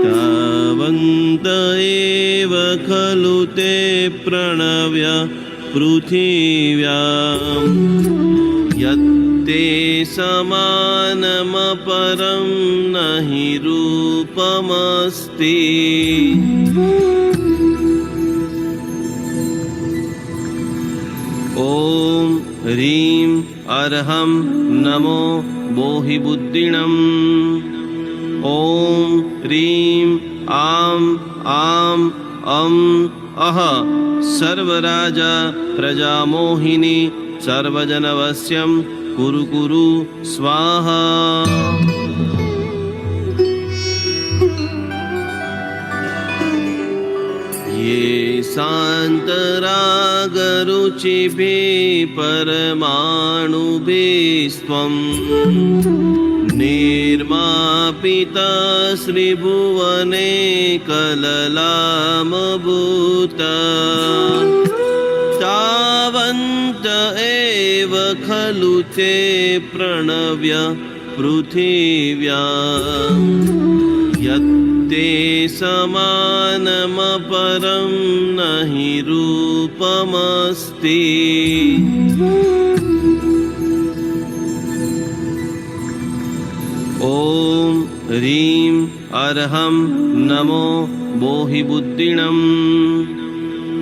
तावन्त एव खलु ते प्रणव्य पृथिव्याम् यत्ते समानमपरं नहि रूपमस्ति। ॐ ह्रीं अर्हं नमो बोहिबुद्धिणम्। ॐ ह्रीं आं आं अं अह सर्वराजा प्रजामोहिनी सर्वजनवश्यं कुरु कुरु स्वाहा। ये शान्तराग रुचिभिः परमाणुभिस्त्वं निर्मापित श्रीभुवने कललामभूत। तावन्त एव खलु ते प्रणव्य पृथिव्याम् यत्ते समानमपरं नहि रूपमस्ति। ॐ ह्रीं अर्हं नमो बोहिबुद्धिणम्।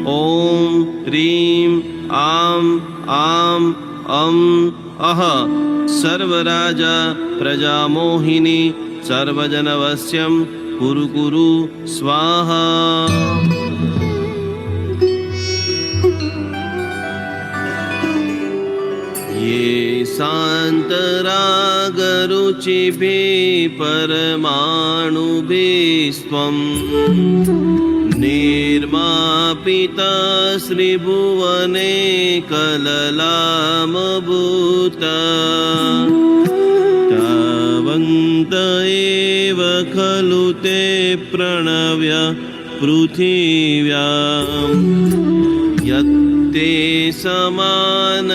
ॐ ह्रीं आं आं अं अह सर्वराजा प्रजामोहिनी सर्वजनवश्यं कुरु कुरु स्वाहा। ये शान्तराग रुचिभिः परमाणुभिस्त्वं निर्मापित श्रीभुवने कललामभूत। तावन्त एव खलु ते प्रणव्य पृथिव्याम् यत्ते समानमपरं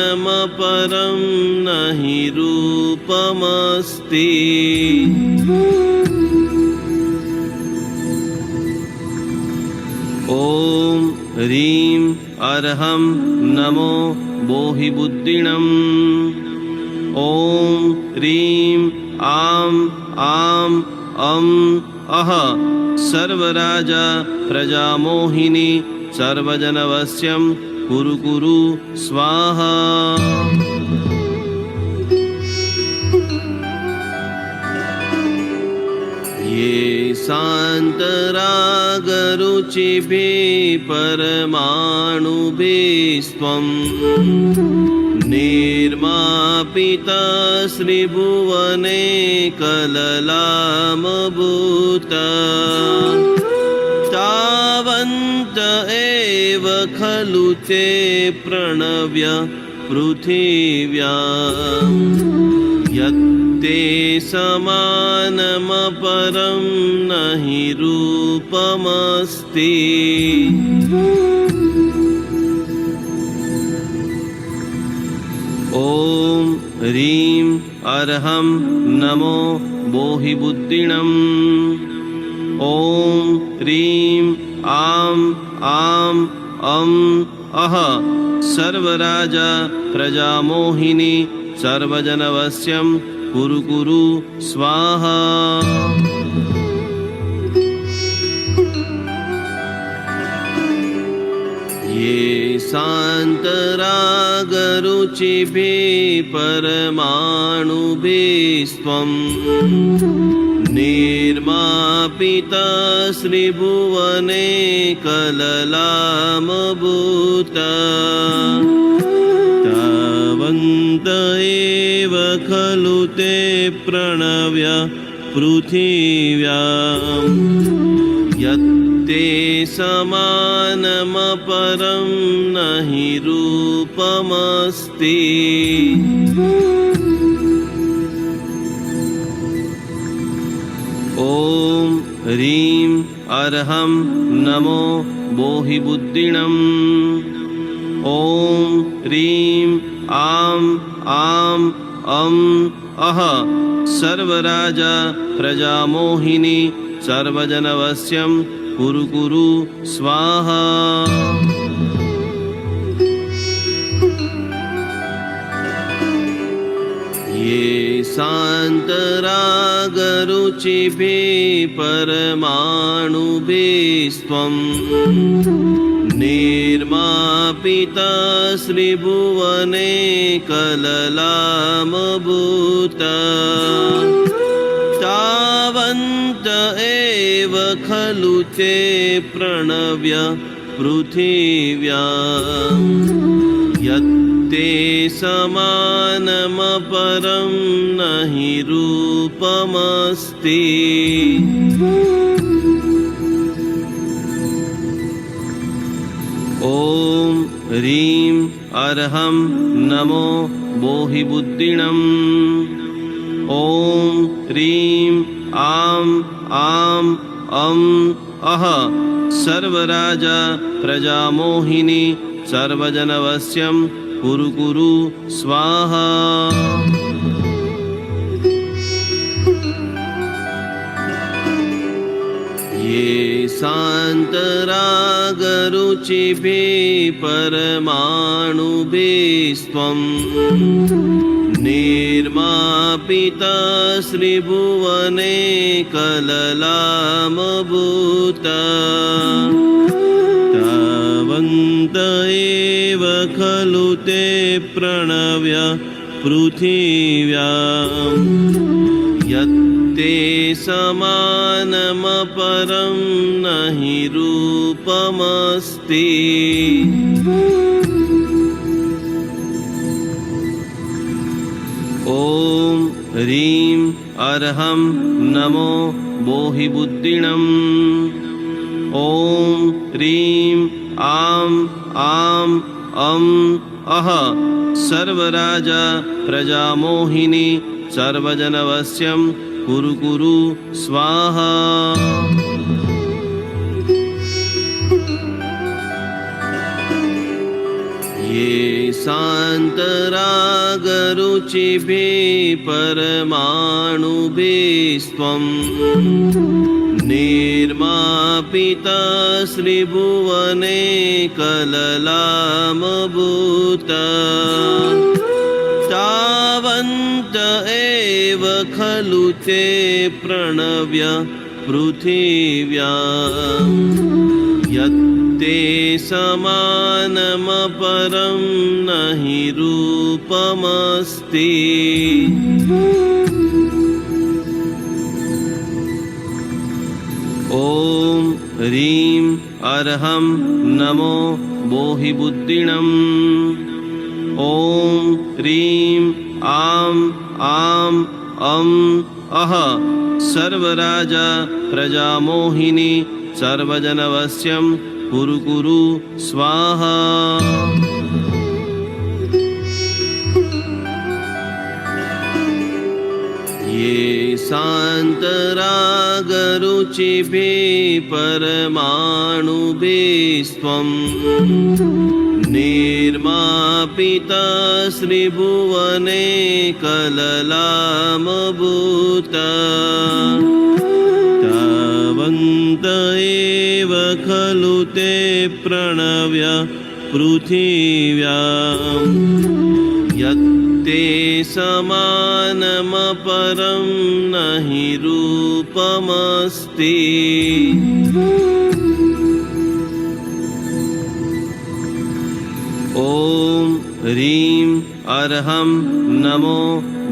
नहि रूपमस्ति। ॐ ह्रीं अर्हं नमो बोहिबुद्धिणम्। ॐ ह्रीं आं आं अं अह सर्वराजा प्रजामोहिनी सर्वजनवश्यं कुरु कुरु स्वाहा। ये शान्तराग रुचिभिः परमाणुभिस्त्वं निर्मापित श्रीभुवने कललामभूत। तावन्त एव खलु ते प्रणव्य पृथिव्याम् यत्ते समानमपरं नहि रूपमस्ति। ॐ ह्रीं अर्हं नमो बोहिबुद्धिणम्। ॐ ह्रीं आं आं अं अह सर्वराजा प्रजामोहिनी सर्वजनवश्यं कुरु कुरु स्वाहा। ये शान्तरागरुचिभिः परमाणुभिस्त्वं निर्मापिता श्रीभुवने कललामभूत तावन्त एव खलु ते प्रणव्य पृथिव्याम् यत्ते समानमपरं न हि रूपमस्ति। ॐ ह्रीं अर्हं नमो बोहिबुद्धिणम्। ॐ ह्रीं आं आं अं अह सर्वराजा प्रजामोहिनी सर्वजनवश्यं कुरु कुरु स्वाहा। ये शान्तरागरुचिभिः परमाणुभिस्त्वं निर्मापिता श्रीभुवने कललामभूत तावन्त एव खलु ते प्रणव्य पृथिव्याम् यत्ते समानमपरं न हि रूपमस्ति। ॐ ह्रीं अर्हं नमो बोहिबुद्धिणम्। ॐ ह्रीं आं आं अं अह सर्वराजा प्रजामोहिनी सर्वजनवश्यं कुरु कुरु स्वाहा। ये शान्तरागरुचिभिः परमाणुभिस्त्वं निर्मापिता श्रीभुवने कललामभूत तावन्त एव खलु ते प्रणव्य पृथिव्याम् यत्ते समानमपरं न हि रूपमस्ति। ॐ ह्रीं अर्हं नमो बोहिबुद्धिणम्। ॐ ह्रीं आं आं अं अह सर्वराजा प्रजामोहिनी सर्वजनवश्यं कुरु कुरु स्वाहा। ये शान्तरागरुचिभिः परमाणुभिस्त्वं निर्मापिता श्रीभुवने कललामभूत तावन्त एव खलु ते प्रणव्य पृथिव्याम् यत्ते समानमपरं न हि रूपमस्ति। ॐ ह्रीं अर्हं नमो बोहिबुद्धिणम्। ॐ ह्रीं आं आं अं अह सर्वराजा प्रजामोहिनी सर्वजनवश्यं कुरु कुरु स्वाहा। ये शान्तरागरुचिभिः परमाणुभिस्त्वं निर्मापितश्रीभुवने कललामभूत तावन्त एव खलु ते प्रणव्य पृथिव्यां यत्ते समानमपरं न हि रूपमस्ति। ॐ ह्रीं अर्हं नमो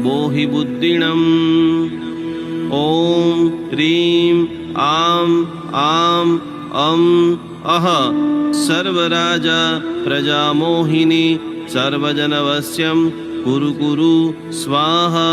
बोहि बुद्धिणम्। ॐ ह्रीं आं आं अं अह सर्वराजा प्रजामोहिनी सर्वजनवश्यं कुरु कुरु स्वाहा।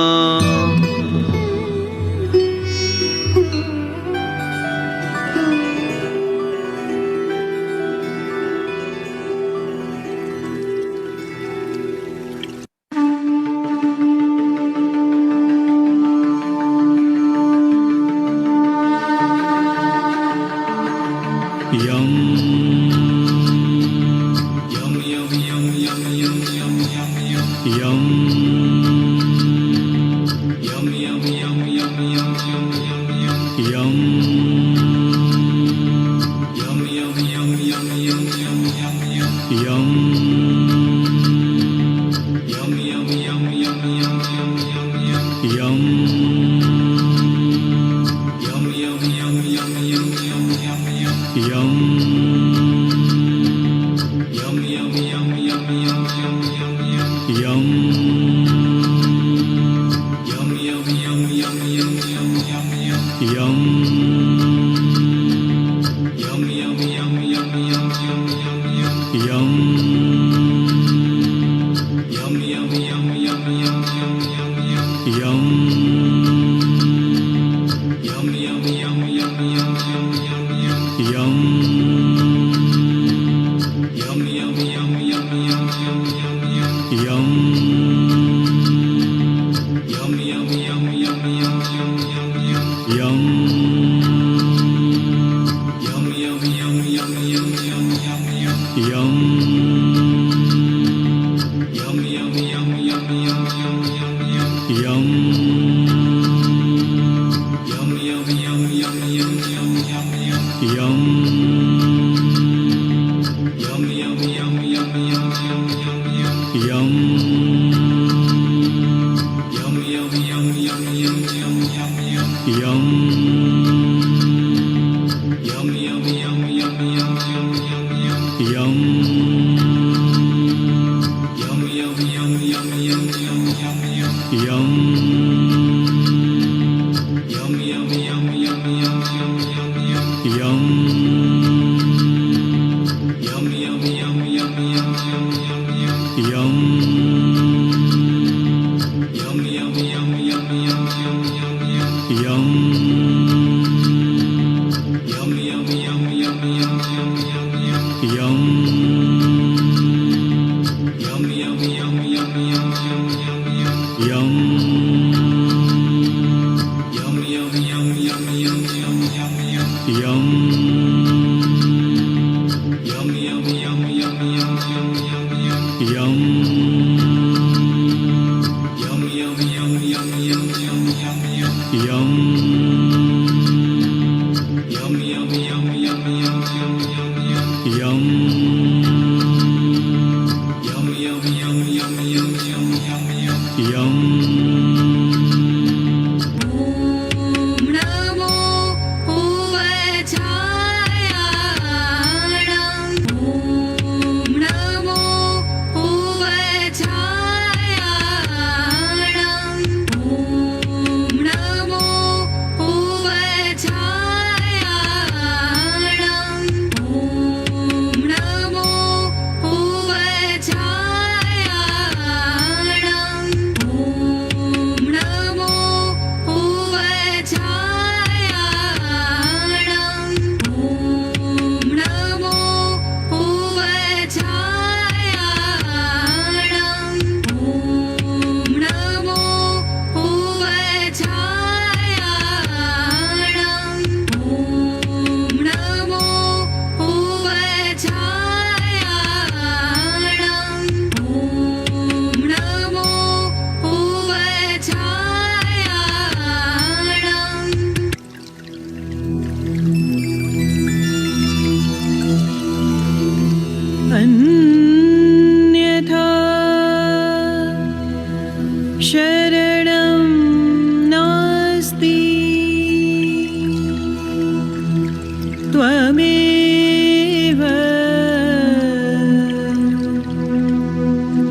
त्वमेव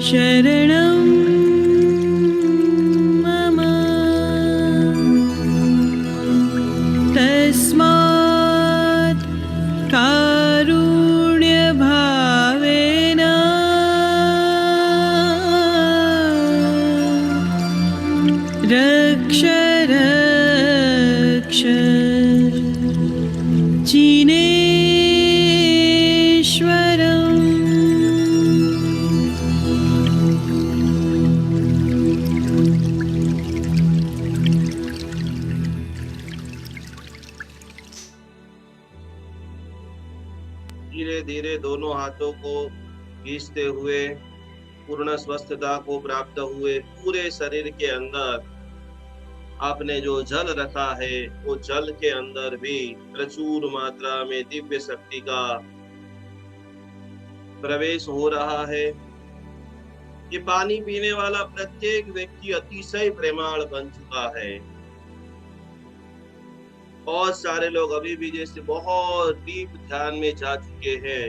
शरणं मम तस्मात् कारुण्यभावेन रक्ष रक्ष जिनेश्वरम्। धीरे धीरे दोनों हाथों को खींचते हुए पूर्ण स्वस्थता को प्राप्त हुए पूरे शरीर के अंदर आपने जो जल रखा है वो जल के अंदर भी प्रचुर मात्रा में दिव्य शक्ति का प्रवेश हो रहा है। ये पानी पीने वाला प्रत्येक व्यक्ति अतिशय प्रेमाळ बन चुका है। बहुत सारे लोग अभी भी जैसे बहुत डीप ध्यान में जा चुके हैं,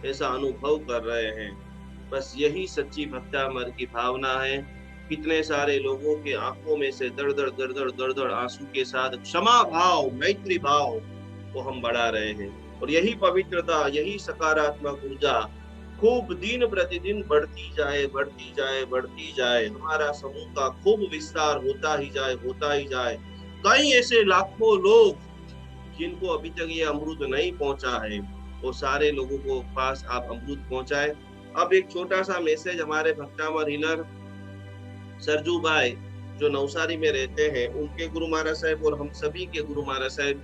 ऐसा अनुभव कर रहे हैं। बस यही सच्ची भक्तामर की भावना है। कितने सारे लोगों के आंखों में से दर दर आंसू के साथ क्षमा भाव, मैत्री भाव को हम बढ़ा रहे हैं। और यही पवित्रता, यही सकारात्मक ऊर्जा खूब दिन प्रतिदिन बढ़ती जाए, बढ़ती जाए, बढ़ती जाए। हमारा समूह का खूब विस्तार होता ही जाए, होता ही जाए। कई ऐसे लाखों लोग जिनको अभी तक ये अमृत नहीं पहुंचा है, वो सारे लोगों को पास आप अमृत पहुंचाए। अब एक छोटा सा मैसेज हमारे भक्तामर हीलर सरजू भाई जो नवसारी में रहते हैं, उनके गुरु महाराज साहब और हम सभी के गुरु महाराज साहब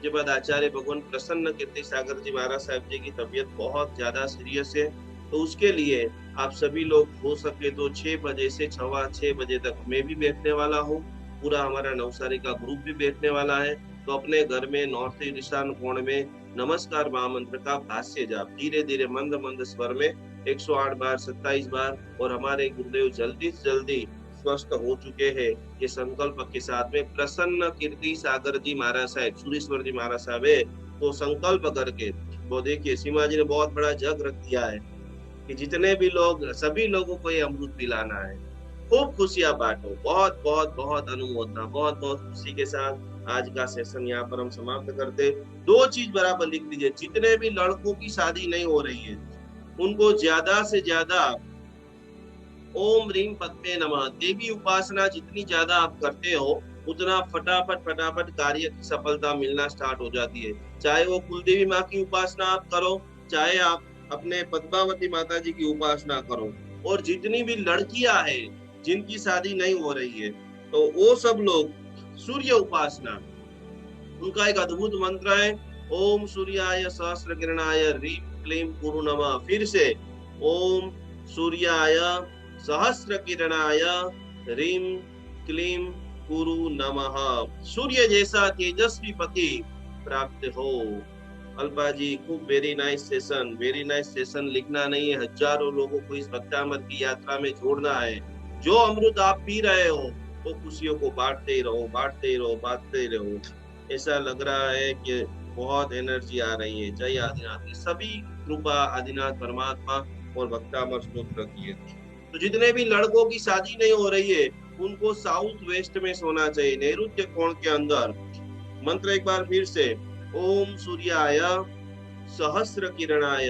के बाद आचार्य भगवान प्रसन्न कीर्ति सागर जी महाराज साहब जी की तबीयत बहुत ज्यादा सीरियस है। तो उसके लिए आप सभी लोग हो सके तो 6 बजे से 6:15 बजे तक मैं भी बैठने वाला हूँ। पूरा हमारा नवसारी का ग्रुप भी बैठने वाला है। तो अपने घर में नॉर्थ ईशान कोण में नमस्कार महामंत्र का भाष्य जाप धीरे धीरे मंद मंद स्वर में 108 बार, 27 बार। और हमारे गुरुदेव जल्दी से जल्दी स्वस्थ हो चुके हैं, ये संकल्प के साथ में प्रसन्न कीर्ति सागर जी महाराज साहब, सूरीश्वर जी महाराज साहब है, तो संकल्प करके वो देखिए सीमा जी ने बहुत बड़ा जग रख दिया है कि जितने भी लोग, सभी लोगों को ये अमृत पिलाना है। खूब खुशियां बांटो। बहुत बहुत बहुत अनुमोदना, बहुत बहुत खुशी के साथ आज का सेशन यहाँ पर हम समाप्त करते। 2 चीज बराबर लिख लीजिए। जितने भी लड़कों की शादी नहीं हो रही है उनको ज्यादा से ज्यादा ओम ह्रीम पद्मे नमः देवी उपासना जितनी ज्यादा आप करते हो उतना फटाफट कार्य की सफलता मिलना स्टार्ट हो जाती है। चाहे वो कुलदेवी माँ की उपासना आप करो, चाहे आप अपने पद्मावती माता जी की उपासना करो। और जितनी भी लड़कियां हैं जिनकी शादी नहीं हो रही है, तो वो सब लोग सूर्य उपासना, उनका एक अद्भुत मंत्र है ओम सूर्याय सहस्र किरणाय ह्रीम क्लीम कुरु नमः। फिर से ओम सूर्याय सहस्र किरणाय ह्रीम क्लीम कुरु नमः। सूर्य जैसा तेजस्वी पति प्राप्त हो। अल्पा जी खूब वेरी नाइस सेशन लिखना नहीं है, हजारों लोगों को इस भक्तामर की यात्रा में जोड़ना है। जो अमृत आप पी रहे हो वो खुशियों को बांटते ही रहो, बांटते ही रहो, बांटते ही रहो। ऐसा लग रहा है कि बहुत एनर्जी आ रही है। जय आदिनाथ। सभी कृपा आदिनाथ परमात्मा और भक्तामर स्तोत्र की है। तो जितने भी लड़कों की शादी नहीं हो रही है उनको साउथ वेस्ट में सोना चाहिए, नैऋत्य कोण के अंदर। मंत्र एक बार फिर से ओम सूर्याय सहस्र किरणाय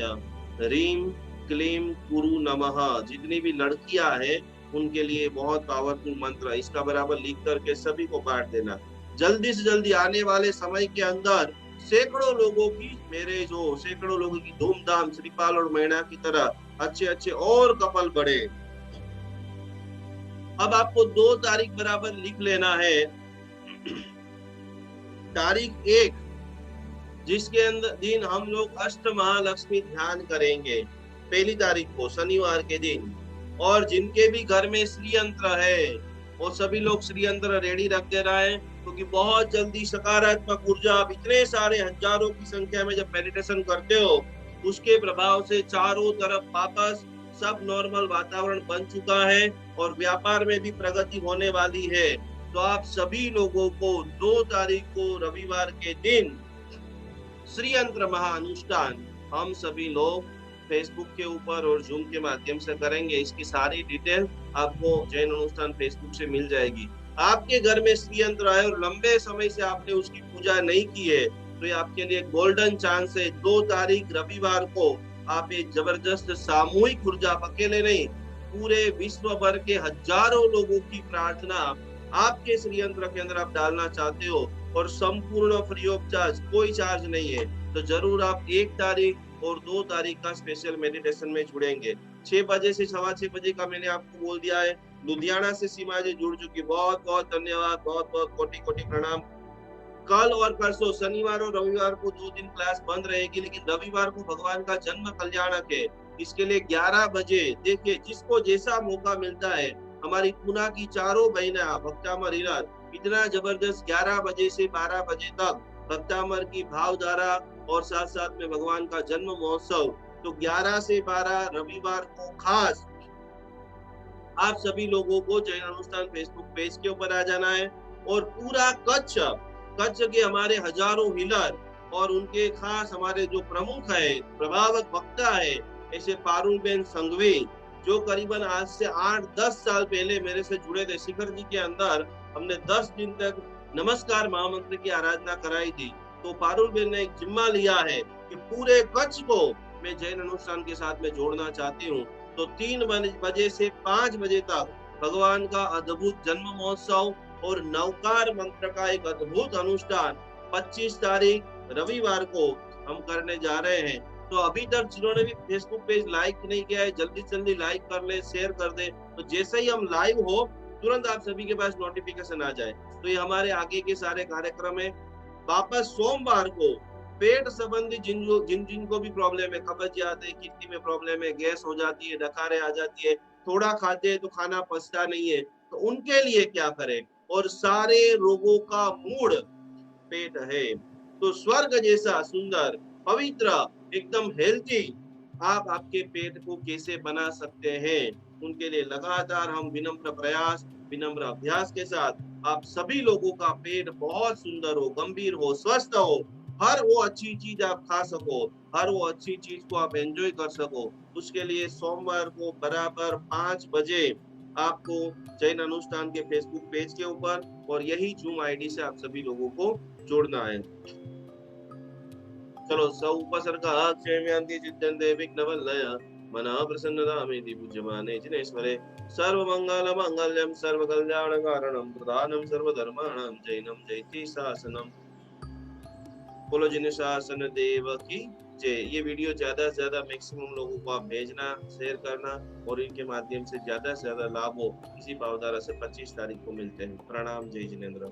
ह्रीम क्लीम कुरु नमः। जितनी भी लड़कियां हैं उनके लिए बहुत पावरफुल मंत्र, इसका बराबर लिख करके सभी को बांट देना। जल्दी से जल्दी आने वाले समय के अंदर सैकड़ों लोगों की धूमधाम श्रीपाल और मैना की तरह अच्छे अच्छे और कपल बढ़े। अब आपको 2 तारीख बराबर लिख लेना है। तारीख 1 जिसके अंदर दिन हम लोग अष्ट महालक्ष्मी ध्यान करेंगे, 1 तारीख को शनिवार के दिन। और जिनके भी घर में श्रीयंत्र है वो सभी लोग श्रीयंत्र रेडी रख दे रहा है, क्योंकि बहुत जल्दी सकारात्मक ऊर्जा, आप इतने सारे हजारों की संख्या में जब मेडिटेशन करते हो उसके प्रभाव से चारों तरफ वापस सब नॉर्मल वातावरण बन चुका है और व्यापार में भी प्रगति होने वाली है। तो आप सभी लोगों को 2 तारीख को रविवार के दिन श्री यंत्र महाअनुष्ठान हम सभी लोग फेसबुक के ऊपर और जूम के माध्यम से करेंगे। इसकी सारी डिटेल आपको जैन अनुष्ठान फेसबुक से मिल जाएगी। आपके घर में श्री यंत्र आए और लंबे समय से आपने उसकी पूजा नहीं की है, तो ये आपके लिए गोल्डन चांस है। 2 तारीख रविवार को आप एक जबरदस्त सामूहिक ऊर्जा, अकेले नहीं, पूरे विश्व भर के हजारों लोगों की प्रार्थना आपके श्री यंत्र के अंदर आप डालना चाहते हो और संपूर्ण फ्री ऑफ चार्ज, कोई चार्ज नहीं है, तो जरूर आप 1 तारीख और 2 तारीख का स्पेशल मेडिटेशन में जुड़ेंगे। 6 बजे से 6:15 बजे का मैंने आपको बोल दिया है। लुधियाना से सीमा जी जुड़ चुकी, बहुत बहुत धन्यवाद, बहुत बहुत कोटि कोटि प्रणाम। कल और परसों शनिवार और रविवार को 2 दिन क्लास बंद रहेगी, लेकिन रविवार को भगवान का जन्म कल्याणक है, इसके लिए 11 बजे देखिए, जिसको जैसा मौका मिलता है। हमारी पूना की चारों बहना भक्तामर हीरत इतना जबरदस्त 11 बजे से 12 बजे तक भक्तामर की भावधारा और साथ साथ में भगवान का जन्म महोत्सव। तो 11 से 12 रविवार को खास आप सभी लोगों को जैन अनुष्ठान फेसबुक पेज के ऊपर आ जाना है और पूरा कच्छ के हमारे हजारों हीलर और उनके खास हमारे जो प्रमुख है, प्रभावक वक्ता है, ऐसे पारुल बेन संघवी, जो करीबन आज से 8-10 साल पहले मेरे से जुड़े थे। शिखर जी के अंदर हमने 10 दिन तक नमस्कार महामंत्र की आराधना कराई थी। तो पारुल बेन ने एक जिम्मा लिया है कि पूरे कच्छ को मैं जैन अनुष्ठान के साथ में जोड़ना चाहती हूँ। तो 3 बजे से 5 बजे तक भगवान का अद्भुत जन्म महोत्सव और नवकार मंत्र का एक अद्भुत अनुष्ठान 25 तारीख रविवार को हम करने जा रहे हैं। तो अभी तक जिन्होंने भी फेसबुक पेज लाइक नहीं किया है, जल्दी जल्दी लाइक कर ले, शेयर कर दे, तो जैसे ही हम लाइव हो तुरंत आप सभी के पास नोटिफिकेशन आ जाए। तो ये हमारे आगे के सारे कार्यक्रम है। वापस सोमवार को पेट संबंधी जिनको भी प्रॉब्लम है, कब्जियत है, किडनी में प्रॉब्लम है, गैस हो जाती है, डकारे आ जाती है, थोड़ा खाते हैं तो खाना पचता नहीं है, तो उनके लिए क्या करें, और सारे रोगों का मूड पेट है। तो स्वर्ग जैसा सुंदर, पवित्र, एकदम हेल्थी आप आपके पेट को कैसे बना सकते हैं, उनके लिए लगातार हम विनम्र प्रयास, विनम्र अभ्यास के साथ आप सभी लोगों का पेट बहुत सुंदर हो, गंभीर हो, स्वस्थ हो, हर वो अच्छी चीज आप खा सको, हर वो अच्छी चीज को आप एंजॉय कर सको, उसके लिए सोमवार को बराबर 5 बजे आपको जैन अनुष्ठान के फेसबुक पेज के ऊपर और यही जूम आईडी से आप सभी लोगों को जोड़ना है। चलो उपसर्ग क्षेम्यांति चित्तन्ते विघ्नवल्लय मनः प्रसन्नतामेति पूज्यमाने जिनेश्वरे सर्वमंगल मांगल्यं सर्वकल्याण कारणं प्रधानं सर्वधर्माणां जैनं जयति शासनम। बोलो जिन शासन देव की जय। ये वीडियो ज्यादा से ज्यादा मैक्सिमम लोगों को आप भेजना, शेयर करना और इनके माध्यम से ज्यादा लाभ हो। इसी भावधारा से 25 तारीख को मिलते हैं। प्रणाम, जय जिनेंद्र।